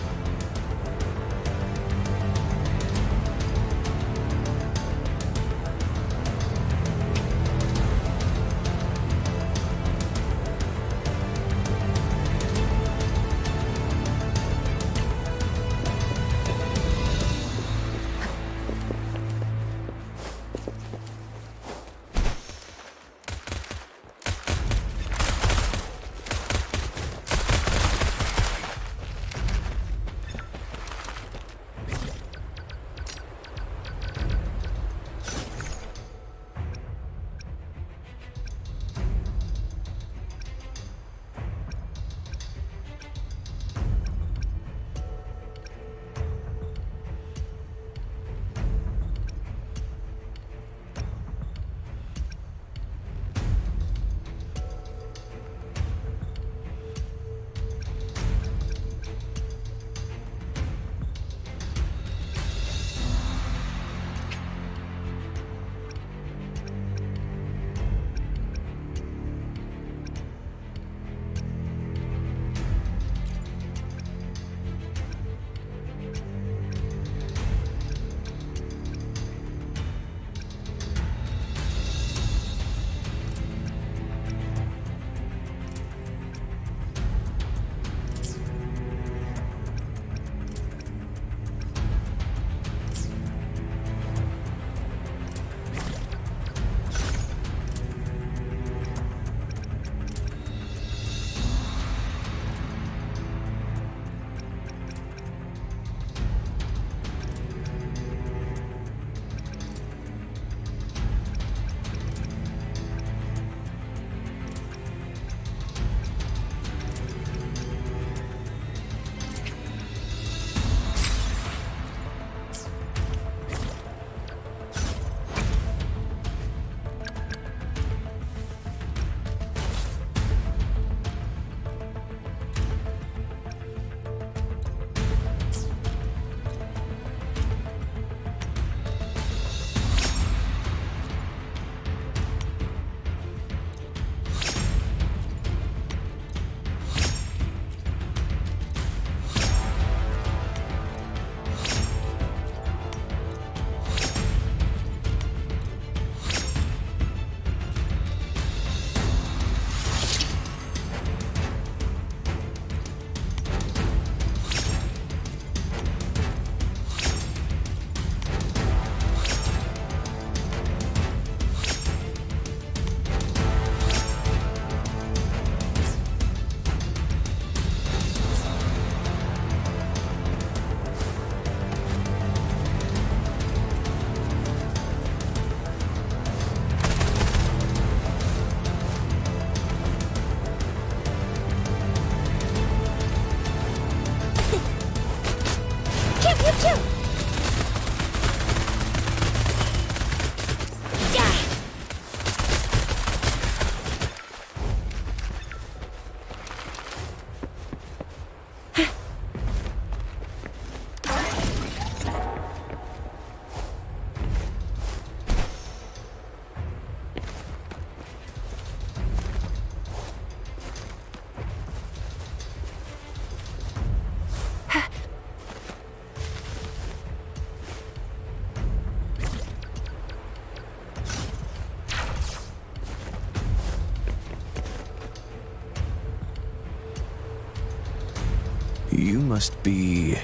must be...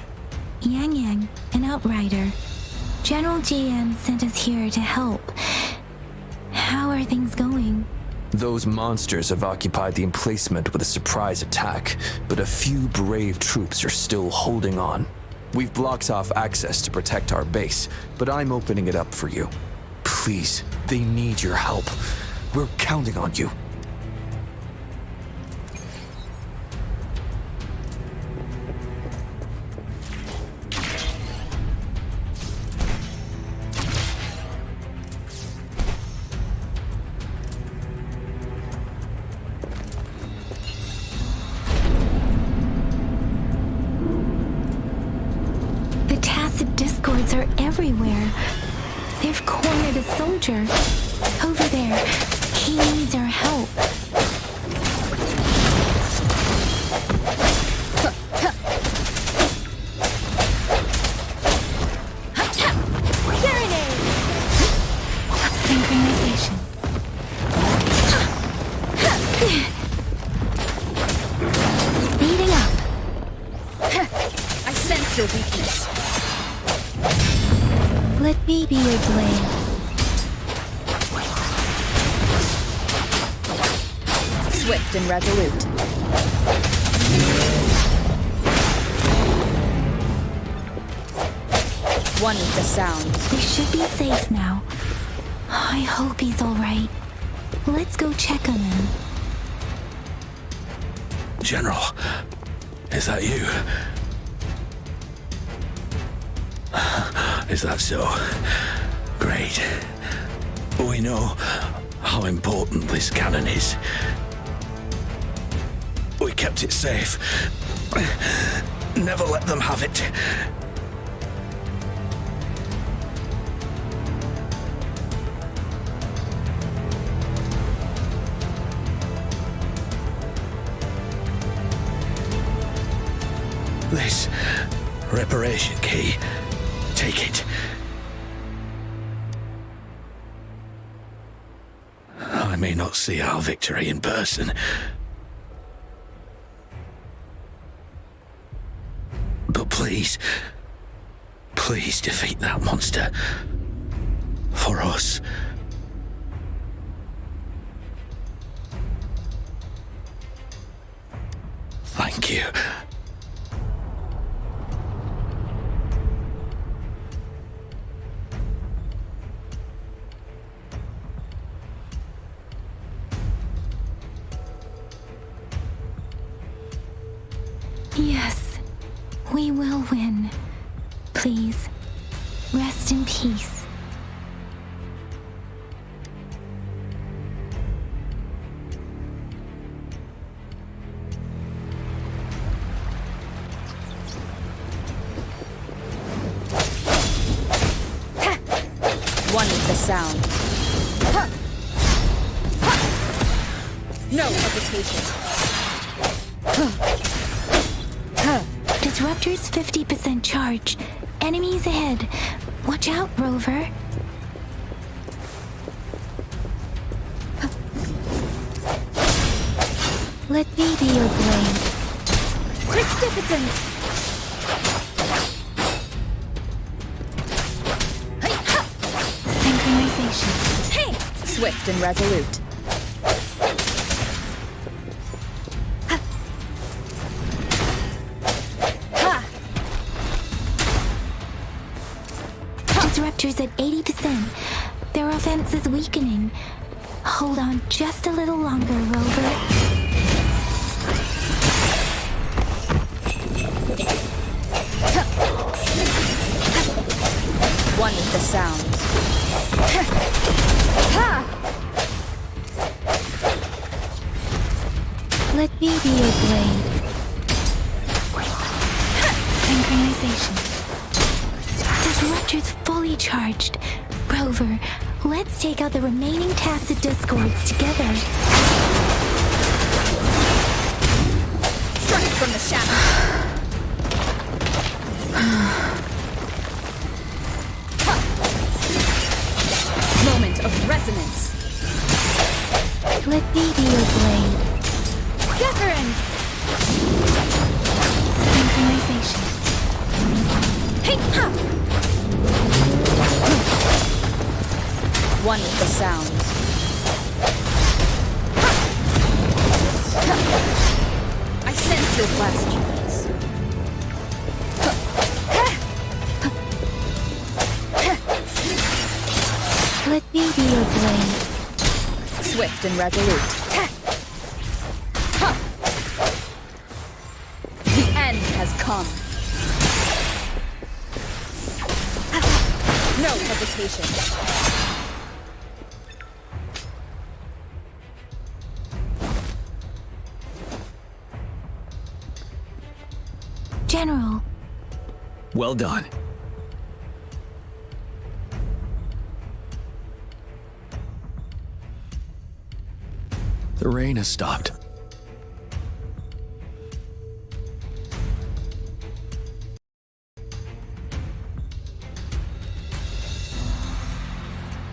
Yang Yang, an outrider. General GM sent us here to help. How are things going? Those monsters have occupied the emplacement with a surprise attack, but a few brave troops are still holding on. We've blocked off access to protect our base, but I'm opening it up for you. Please, they need your help. We're counting on you. Discords are everywhere. They've cornered a soldier. Over there. He needs our help. Synchronization. Speeding up. I sense your weakness. Let me be your blade. Swift and resolute. One with the sound. We should be safe now. I hope he's alright. Let's go check on him. General, is that you? Is that so? Great. We know how important this cannon is. We kept it safe. Never let them have it. This reparation key. Take it. I may not see our victory in person, but please defeat that monster. For us. Thank you. Yes, we will win. Please, rest in peace. One with the sound. No hesitation. Disruptor's 50% charge. Enemies ahead. Watch out, Rover. Let me be your blade. Precipitant! Synchronization. Hey! Swift and resolute. Disruptor's at 80%. Their offense is weakening. Hold on just a little longer, Rover. One with the sound. Let me be your blade. Synchronization. Disruptor's fully charged. Rover, let's take out the remaining tacit discords together. Strike from the shadows. Moment of resonance. Let me be your blade. Wuthering! Synchronization. One with the sound. I sense your questions. Let me be your blade. Swift and resolute. The end has come. No hesitation. General. Well done. The rain has stopped.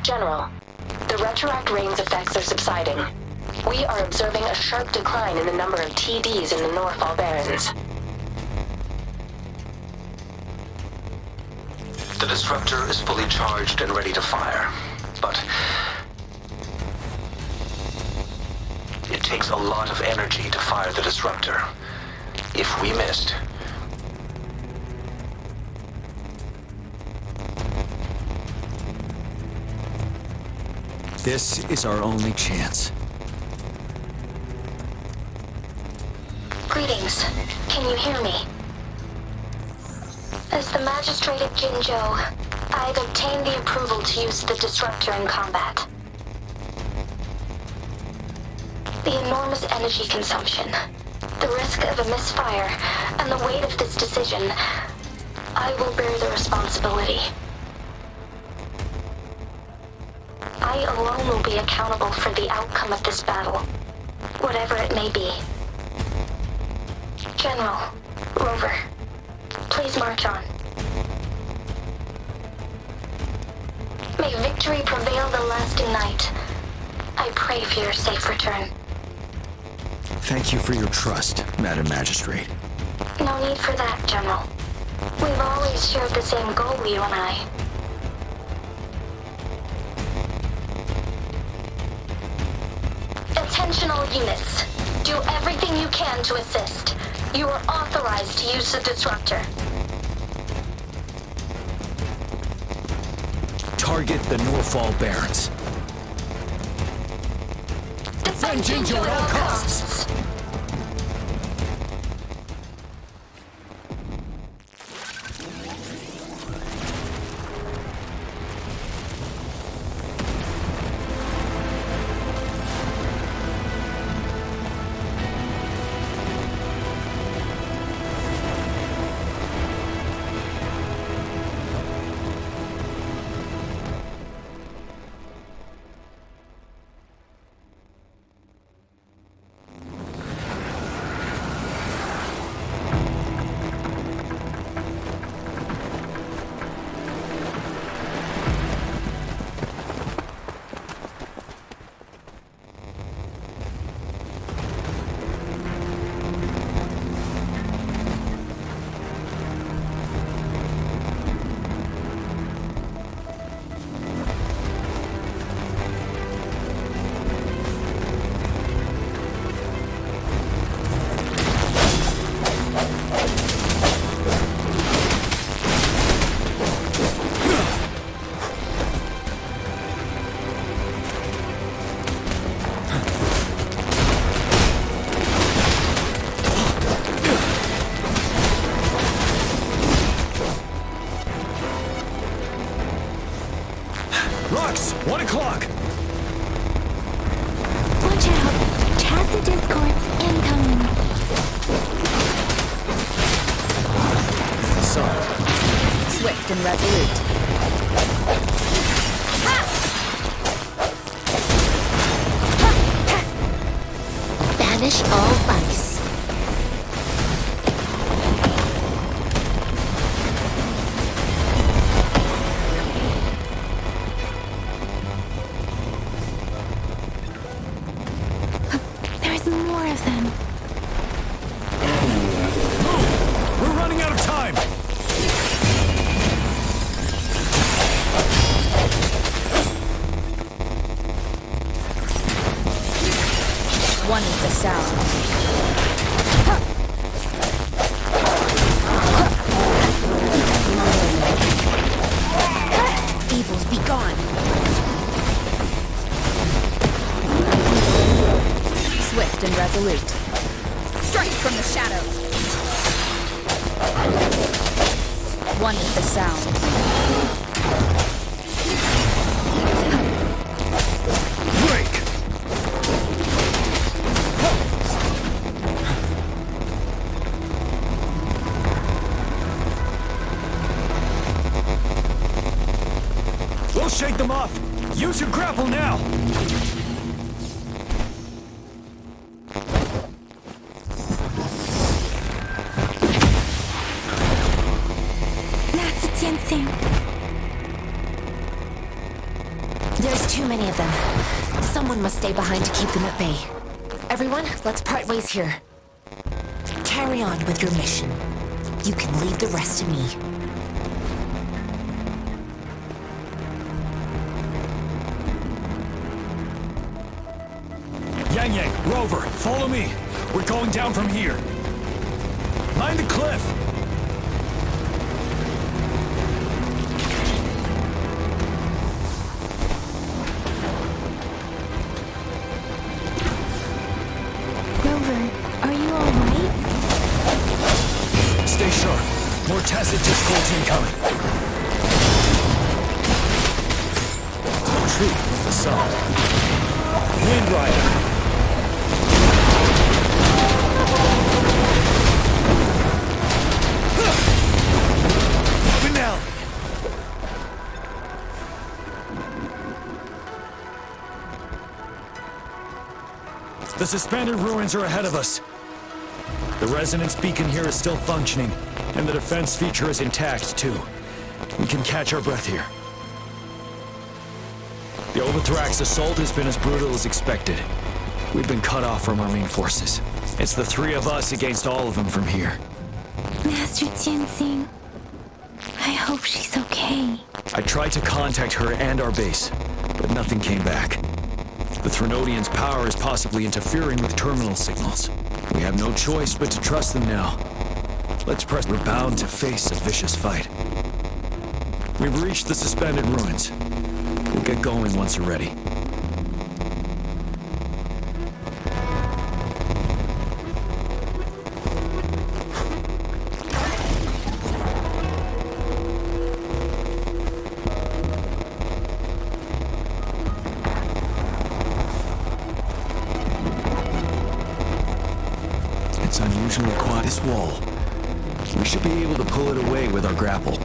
General, the retroact rain's effects are subsiding. We are observing a sharp decline in the number of TDs in the Norfall Barrens. The disruptor is fully charged and ready to fire, but it takes a lot of energy to fire the disruptor. If we missed, this is our only chance. Greetings. Can you hear me? As the Magistrate of Jinzhou, I've obtained the approval to use the disruptor in combat. The enormous energy consumption, the risk of a misfire, and the weight of this decision, I will bear the responsibility. I alone will be accountable for the outcome of this battle, whatever it may be. General, Rover, please march on. May victory prevail the lasting night. I pray for your safe return. Thank you for your trust, Madam Magistrate. No need for that, General. We've always shared the same goal, you and I. Attentional units, do everything you can to assist. You are authorized to use the disruptor. Target the Norfall Barrens. Defend Jinzhou at all costs. Lux, 1 o'clock! Watch out! Tacit discords incoming. Swift and resolute. Banish all vice. There's more of them. We're running out of time! sound. Evils be gone. Swift and resolute. Strike from the shadows. One with the sound. Break! We'll shake them off. Use your grapple now. Master Tianxing. There's too many of them. Someone must stay behind to keep them at bay. Everyone, let's part ways here. Carry on with your mission. You can leave the rest to me. Yang Yang, Rover, follow me. We're going down from here. Mind the cliff. Rover, are you alright? Stay sharp. More tacit discords incoming. Retreat with the sun. Wind Rider. Now. The suspended ruins are ahead of us. The resonance beacon here is still functioning, and the defense feature is intact, too. We can catch our breath here. The Overthrax assault has been as brutal as expected. We've been cut off from our main forces. It's the three of us against all of them from here. Master Tianxing. I hope she's okay. I tried to contact her and our base, but nothing came back. The Threnodians' power is possibly interfering with terminal signals. We have no choice but to trust them now. Let's press. We're bound to face a vicious fight. We've reached the suspended ruins. We'll get going once you're ready. It's unusually quiet. This wall. We should be able to pull it away with our grapple.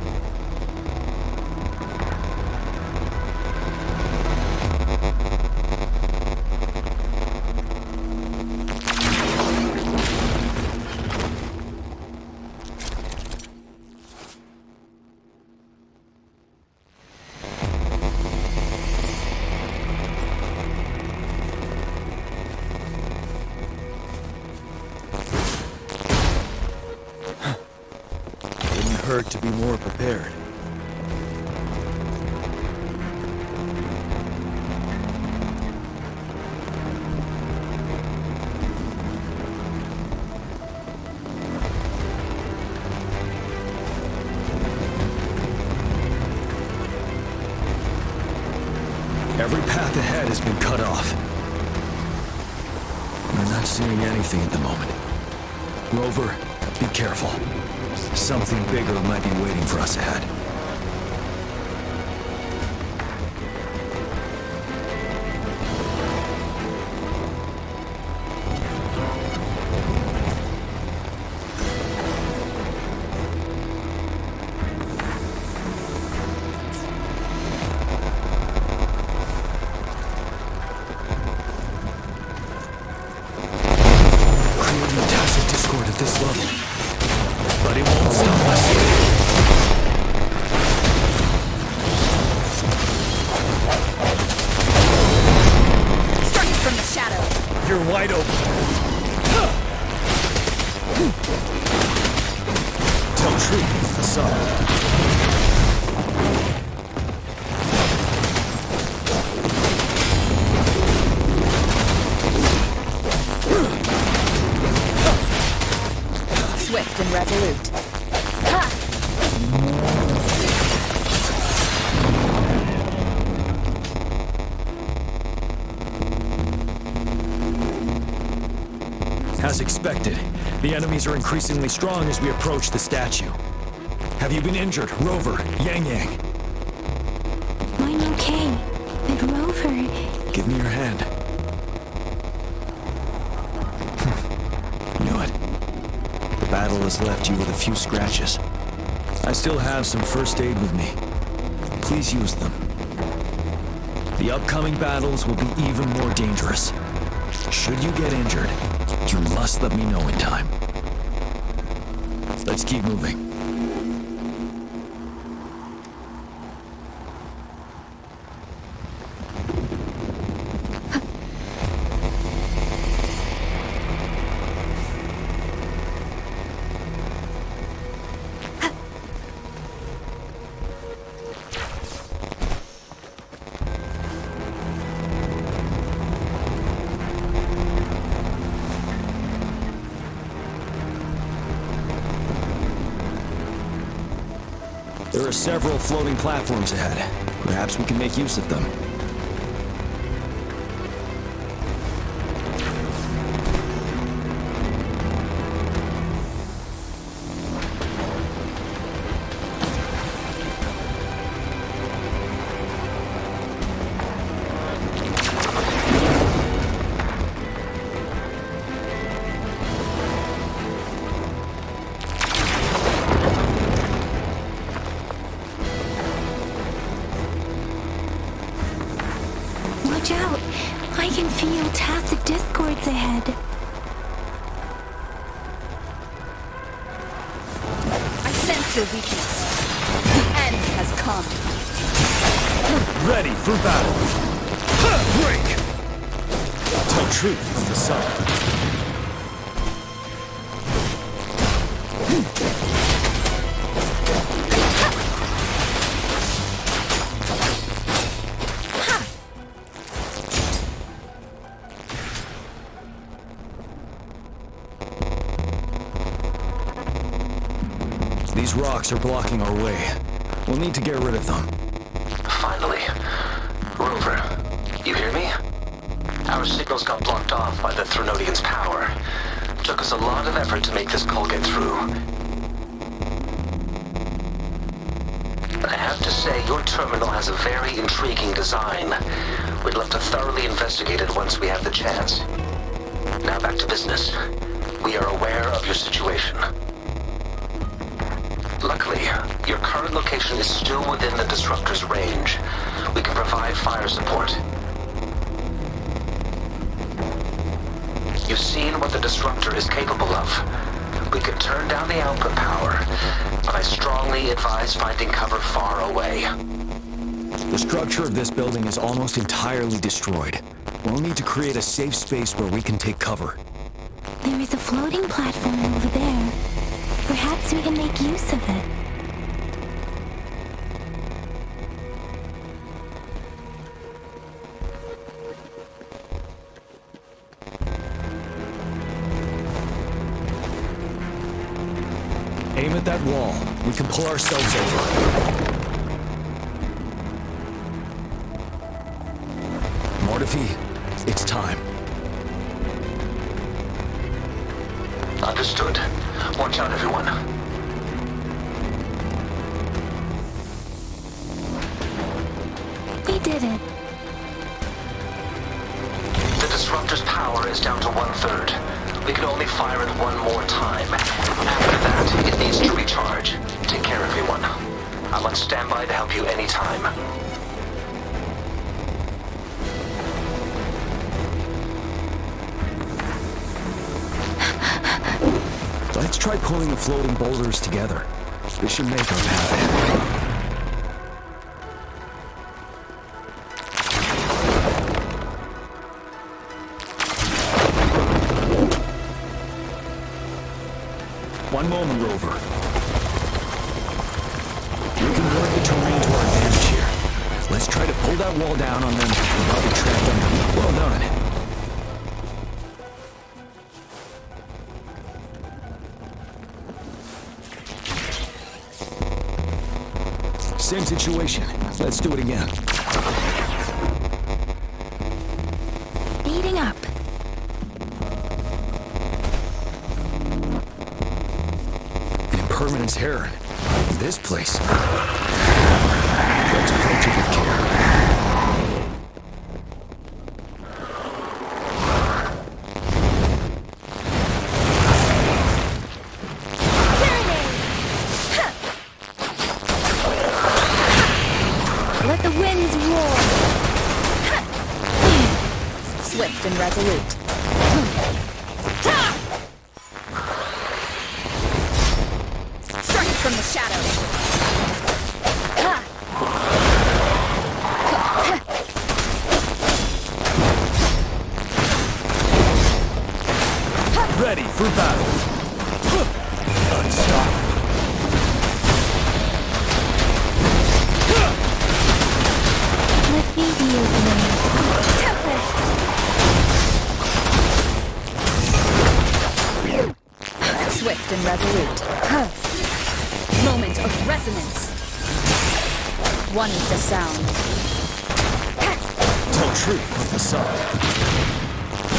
Hurt to be more prepared. Every path ahead has been cut off. We're not seeing anything at the moment. Rover, be careful. Something bigger might be waiting for us ahead. Creating a tacit discord at this level. But it won't stop us. expected. The enemies are increasingly strong as we approach the statue. Have you been injured, Rover, Yang Yang? I'm okay. But Rover... Give me your hand. Knew it. The battle has left you with a few scratches. I still have some first aid with me. Please use them. The upcoming battles will be even more dangerous. Should you get injured, you must let me know in time. Let's keep moving. There are several floating platforms ahead. Perhaps we can make use of them. Watch out! I can feel tacit discords ahead. I sense your weakness. The end has come. Ready for battle. Break! Tell truth from the sun. These rocks are blocking our way. We'll need to get rid of them. Finally. Rover, you hear me? Our signals got blocked off by the Threnodian's power. Took us a lot of effort to make this call get through. I have to say, your terminal has a very intriguing design. We'd love to thoroughly investigate it once we have the chance. Now back to business. We are aware of your situation. Luckily, your current location is still within the disruptor's range. We can provide fire support. You've seen what the disruptor is capable of. We could turn down the output power, but I strongly advise finding cover far away. The structure of this building is almost entirely destroyed. We'll need to create a safe space where we can take cover. There is a floating platform over there. Perhaps we can make use of it. Aim at that wall. We can pull ourselves over. Mortefi, it's time. Understood. Watch out, everyone. We did it. The disruptor's power is down to 1/3. We can only fire it one more time. After that, it needs to recharge. Take care, everyone. I'm on standby to help you anytime. Let's try pulling the floating boulders together. This should make our path ahead. One moment, Rover. We can work the terrain to our advantage here. Let's try to pull that wall down on them while we trap them. Well done. Same situation. Let's do it again. Speeding up. Permanent's Heron. This place. Let's approach it with care. Let the winds roar. Swift and resolute. Strike from the shadows. Ready for battle. Unstoppable. Let me be your blade. Tempest. Swift and resolute. Moment of resonance. One with the sound. Tell truth with the sun.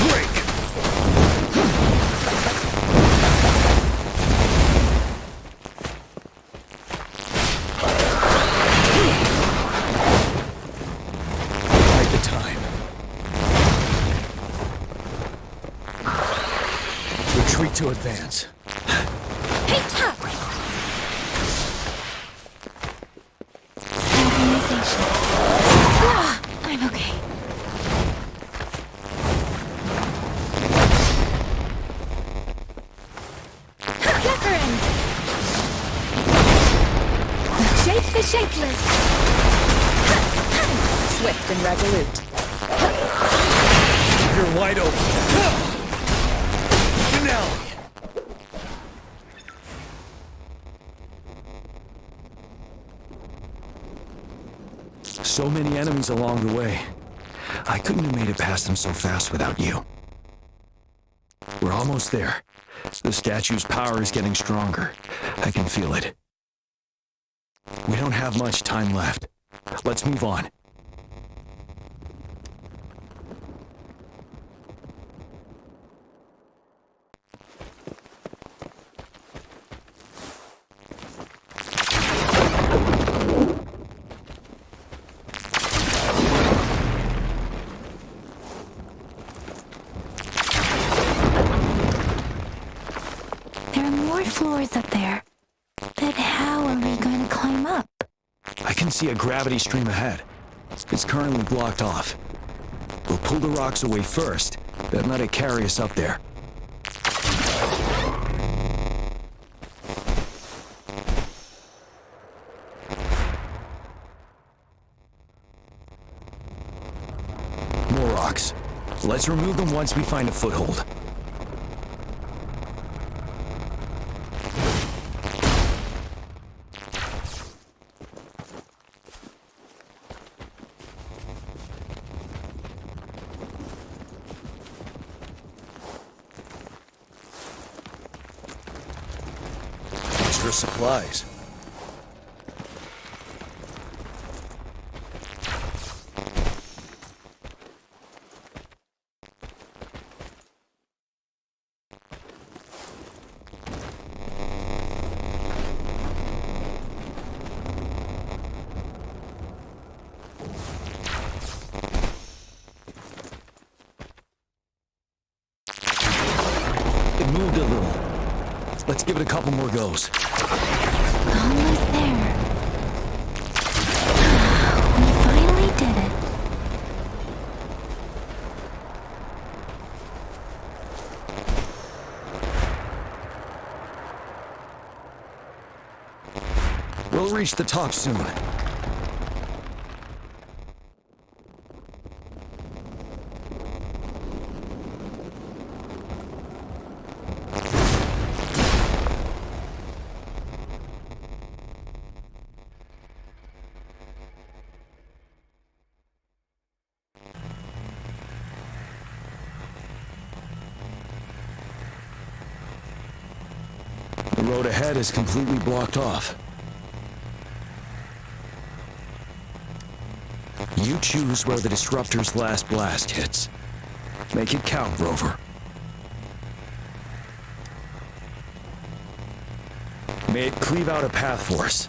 Break! Right the time. Retreat to advance. Synchronization. I'm okay. Wuthering. Shape the shapeless. Swift and resolute. You're wide open. Finale. So many enemies along the way. I couldn't have made it past them so fast without you. We're almost there. The statue's power is getting stronger. I can feel it. We don't have much time left. Let's move on. There are more floors up there. But how are we going to climb up? I can see a gravity stream ahead. It's currently blocked off. We'll pull the rocks away first, then let it carry us up there. More rocks. Let's remove them once we find a foothold. Extra supplies. It moved a little. Let's give it a couple more goes. Almost there. We finally did it. We'll reach the top soon. The road ahead is completely blocked off. You choose where the Disruptor's last blast hits. Make it count, Rover. May it cleave out a path for us.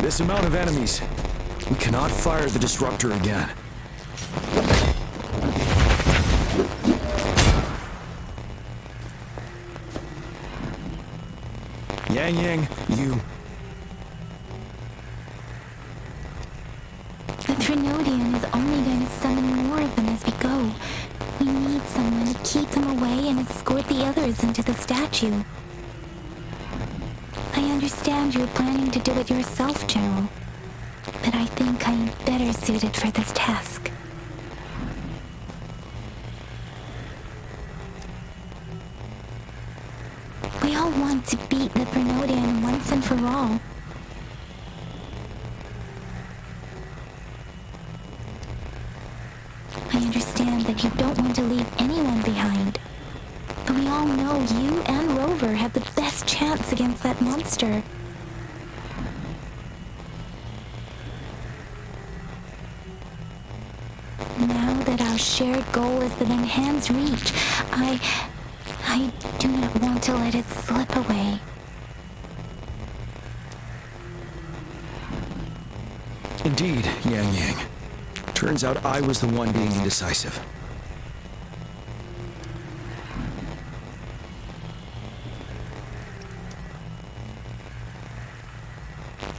This amount of enemies. We cannot fire the disruptor again. Yang, you... The Trinodian is only going to summon more of them as we go. We need someone to keep them away and escort the others into the statue. I understand you're planning to do it yourself, General. But I think I'm better suited for this task. We all want to beat the Trinodian once and for all. I understand that you don't want to leave anyone behind. But we all know you and Rover have the best chance against that monster. Now that our shared goal is within hand's reach, I do not want to let it slip away. Indeed, Yang. Turns out I was the one being indecisive.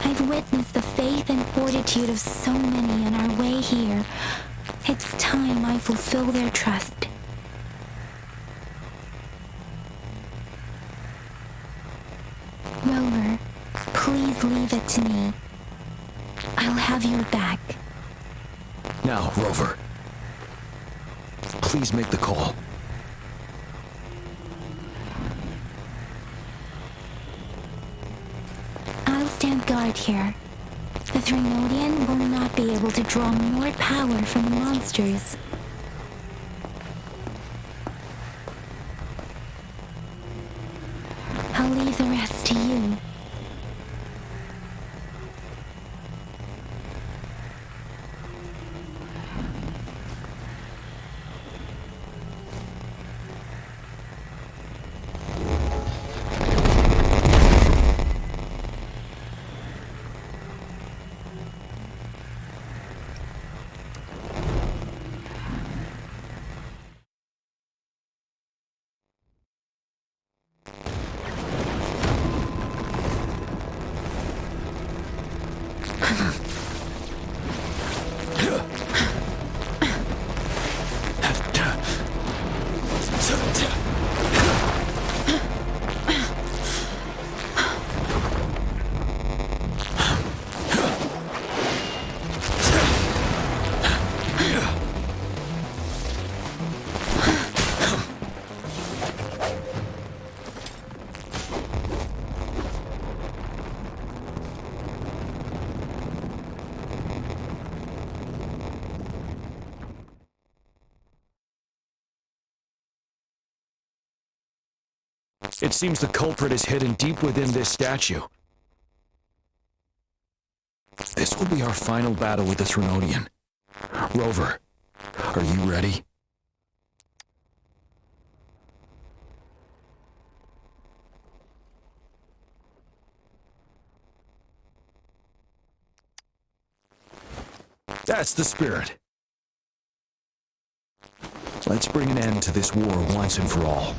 I've witnessed the faith and fortitude of so many on our way here. It's time I fulfill their trust. Rover, please leave it to me. I'll have your back. Now, Rover. Please make the call. I'll stand guard here. The Trinodian will not be able to draw more power from the monsters. I'll leave the rest to you. It seems the culprit is hidden deep within this statue. This will be our final battle with the Trinodian. Rover, are you ready? That's the spirit. Let's bring an end to this war once and for all.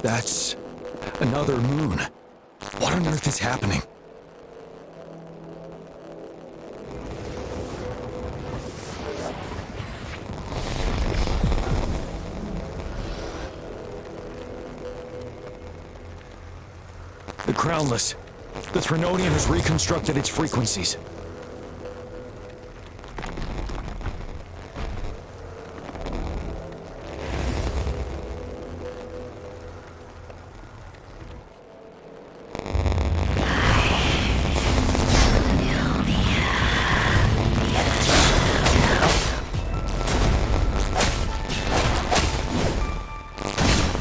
That's another moon. What on earth is happening? The Crownless. The Threnodian has reconstructed its frequencies.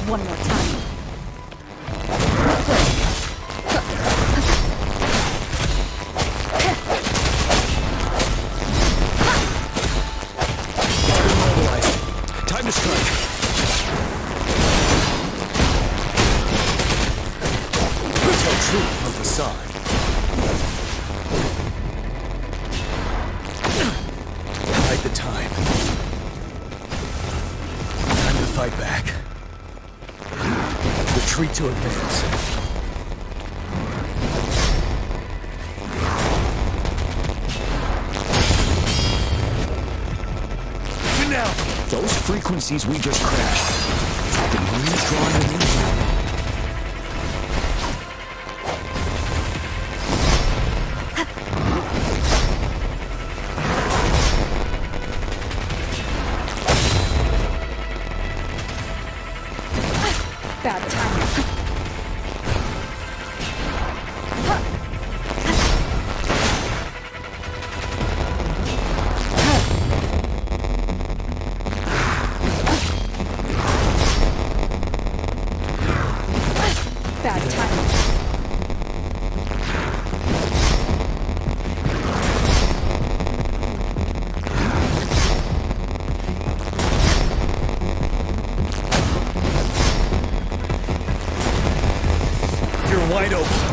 One more time. Time to strike. Tell truth from facade. Hide the time. Time to fight back. Retreat to advance. Now, those frequencies we just crashed. The moon's drawing them into. Bad timing. Bad timing. You're wide open.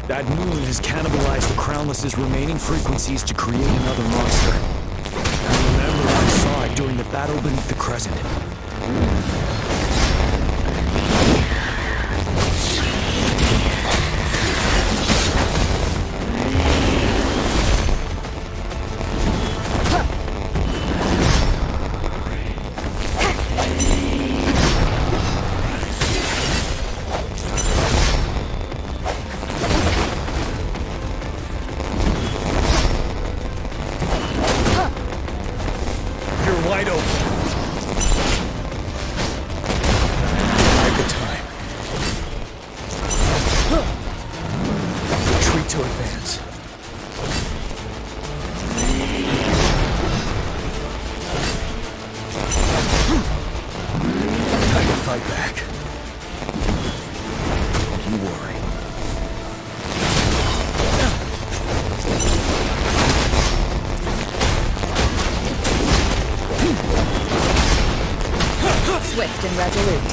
That moon has cannibalized the Crownless's remaining frequencies to create another monster. I remember I saw it during the battle beneath the Crescent. Wide open. Hide the time. Retreat to advance. Time to fight back. Don't you worry. Swift and resolute.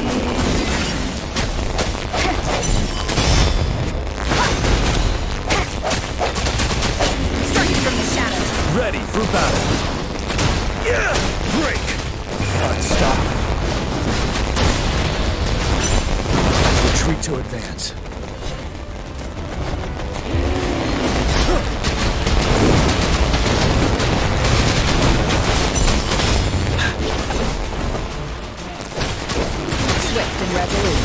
Striking from the shadows. Ready for battle. Yeah! Break! Unstoppable. Retreat to advance. Swift and resolute.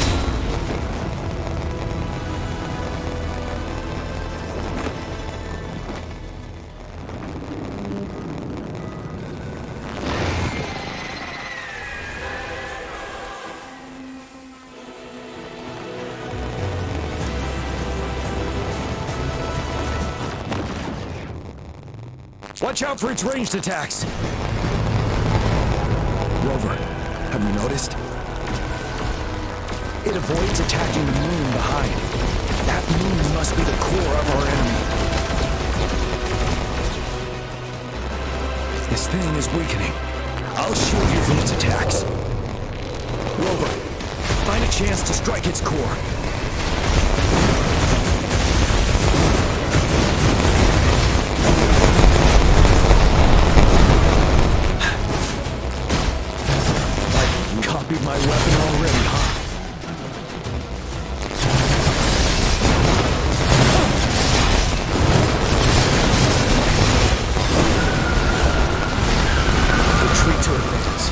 Watch out for its ranged attacks! Rover, have you noticed? It avoids attacking the moon behind. That moon must be the core of our enemy. This thing is weakening. I'll shield you from its attacks. Rover, find a chance to strike its core. Copied my weapon already, huh? Retreat to advance.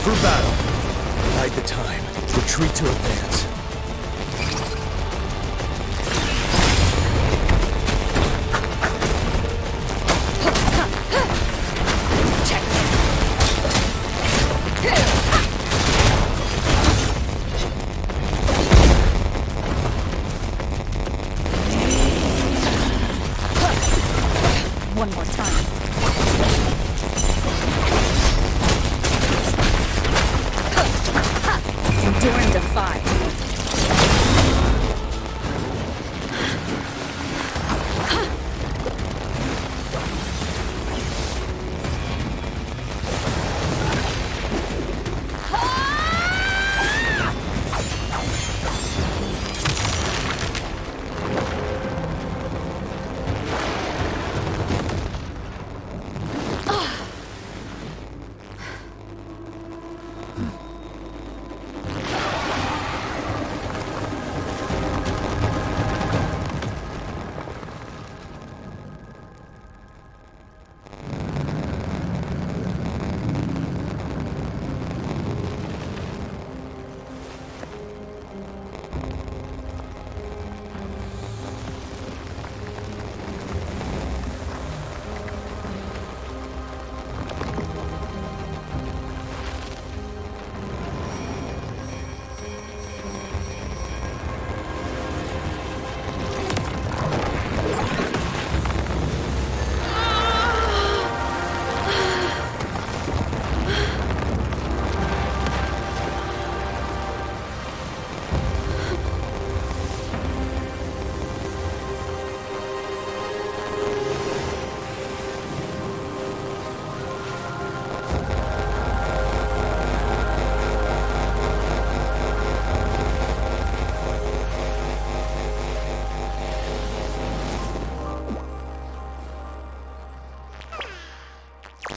for battle. Bide the time. Retreat to advance. One more time. Endure and defy.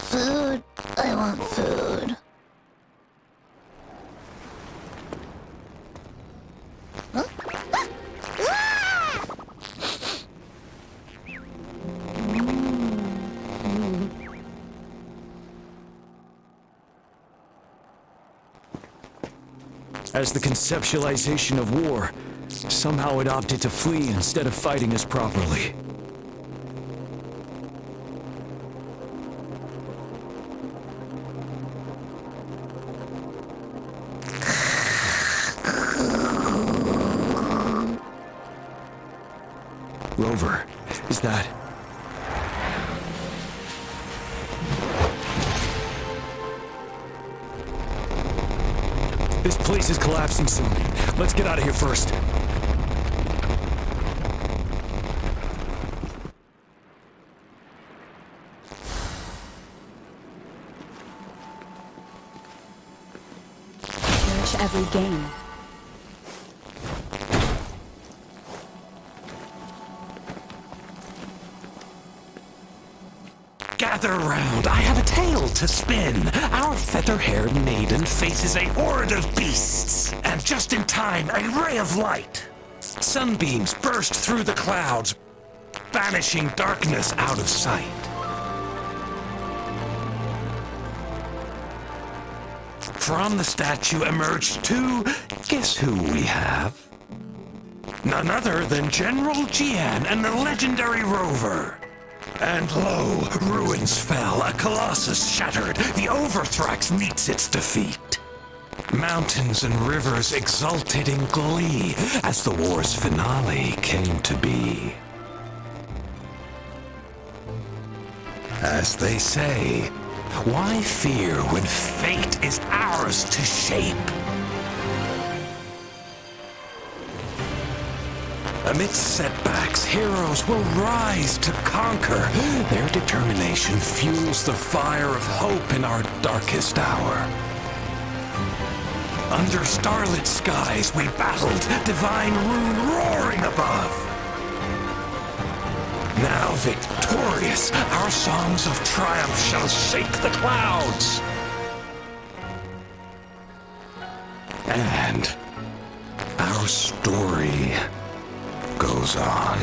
Food. I want food. Huh? As the conceptualization of war, somehow it opted to flee instead of fighting us properly. Rover, is that... This place is collapsing soon. Let's get out of here first. Cherish every game. Gather round, I have a tale to spin. Our feather-haired maiden faces a horde of beasts. And just in time, a ray of light. Sunbeams burst through the clouds, banishing darkness out of sight. From the statue emerged two, guess who we have? None other than General Jian and the legendary Rover. And lo, ruins fell, a colossus shattered, the Overthrax meets its defeat. Mountains and rivers exulted in glee as the war's finale came to be. As they say, why fear when fate is ours to shape? Amidst setbacks, heroes will rise to conquer. Their determination fuels the fire of hope in our darkest hour. Under starlit skies we battled, divine rune roaring above. Now victorious, our songs of triumph shall shake the clouds. And our story goes on.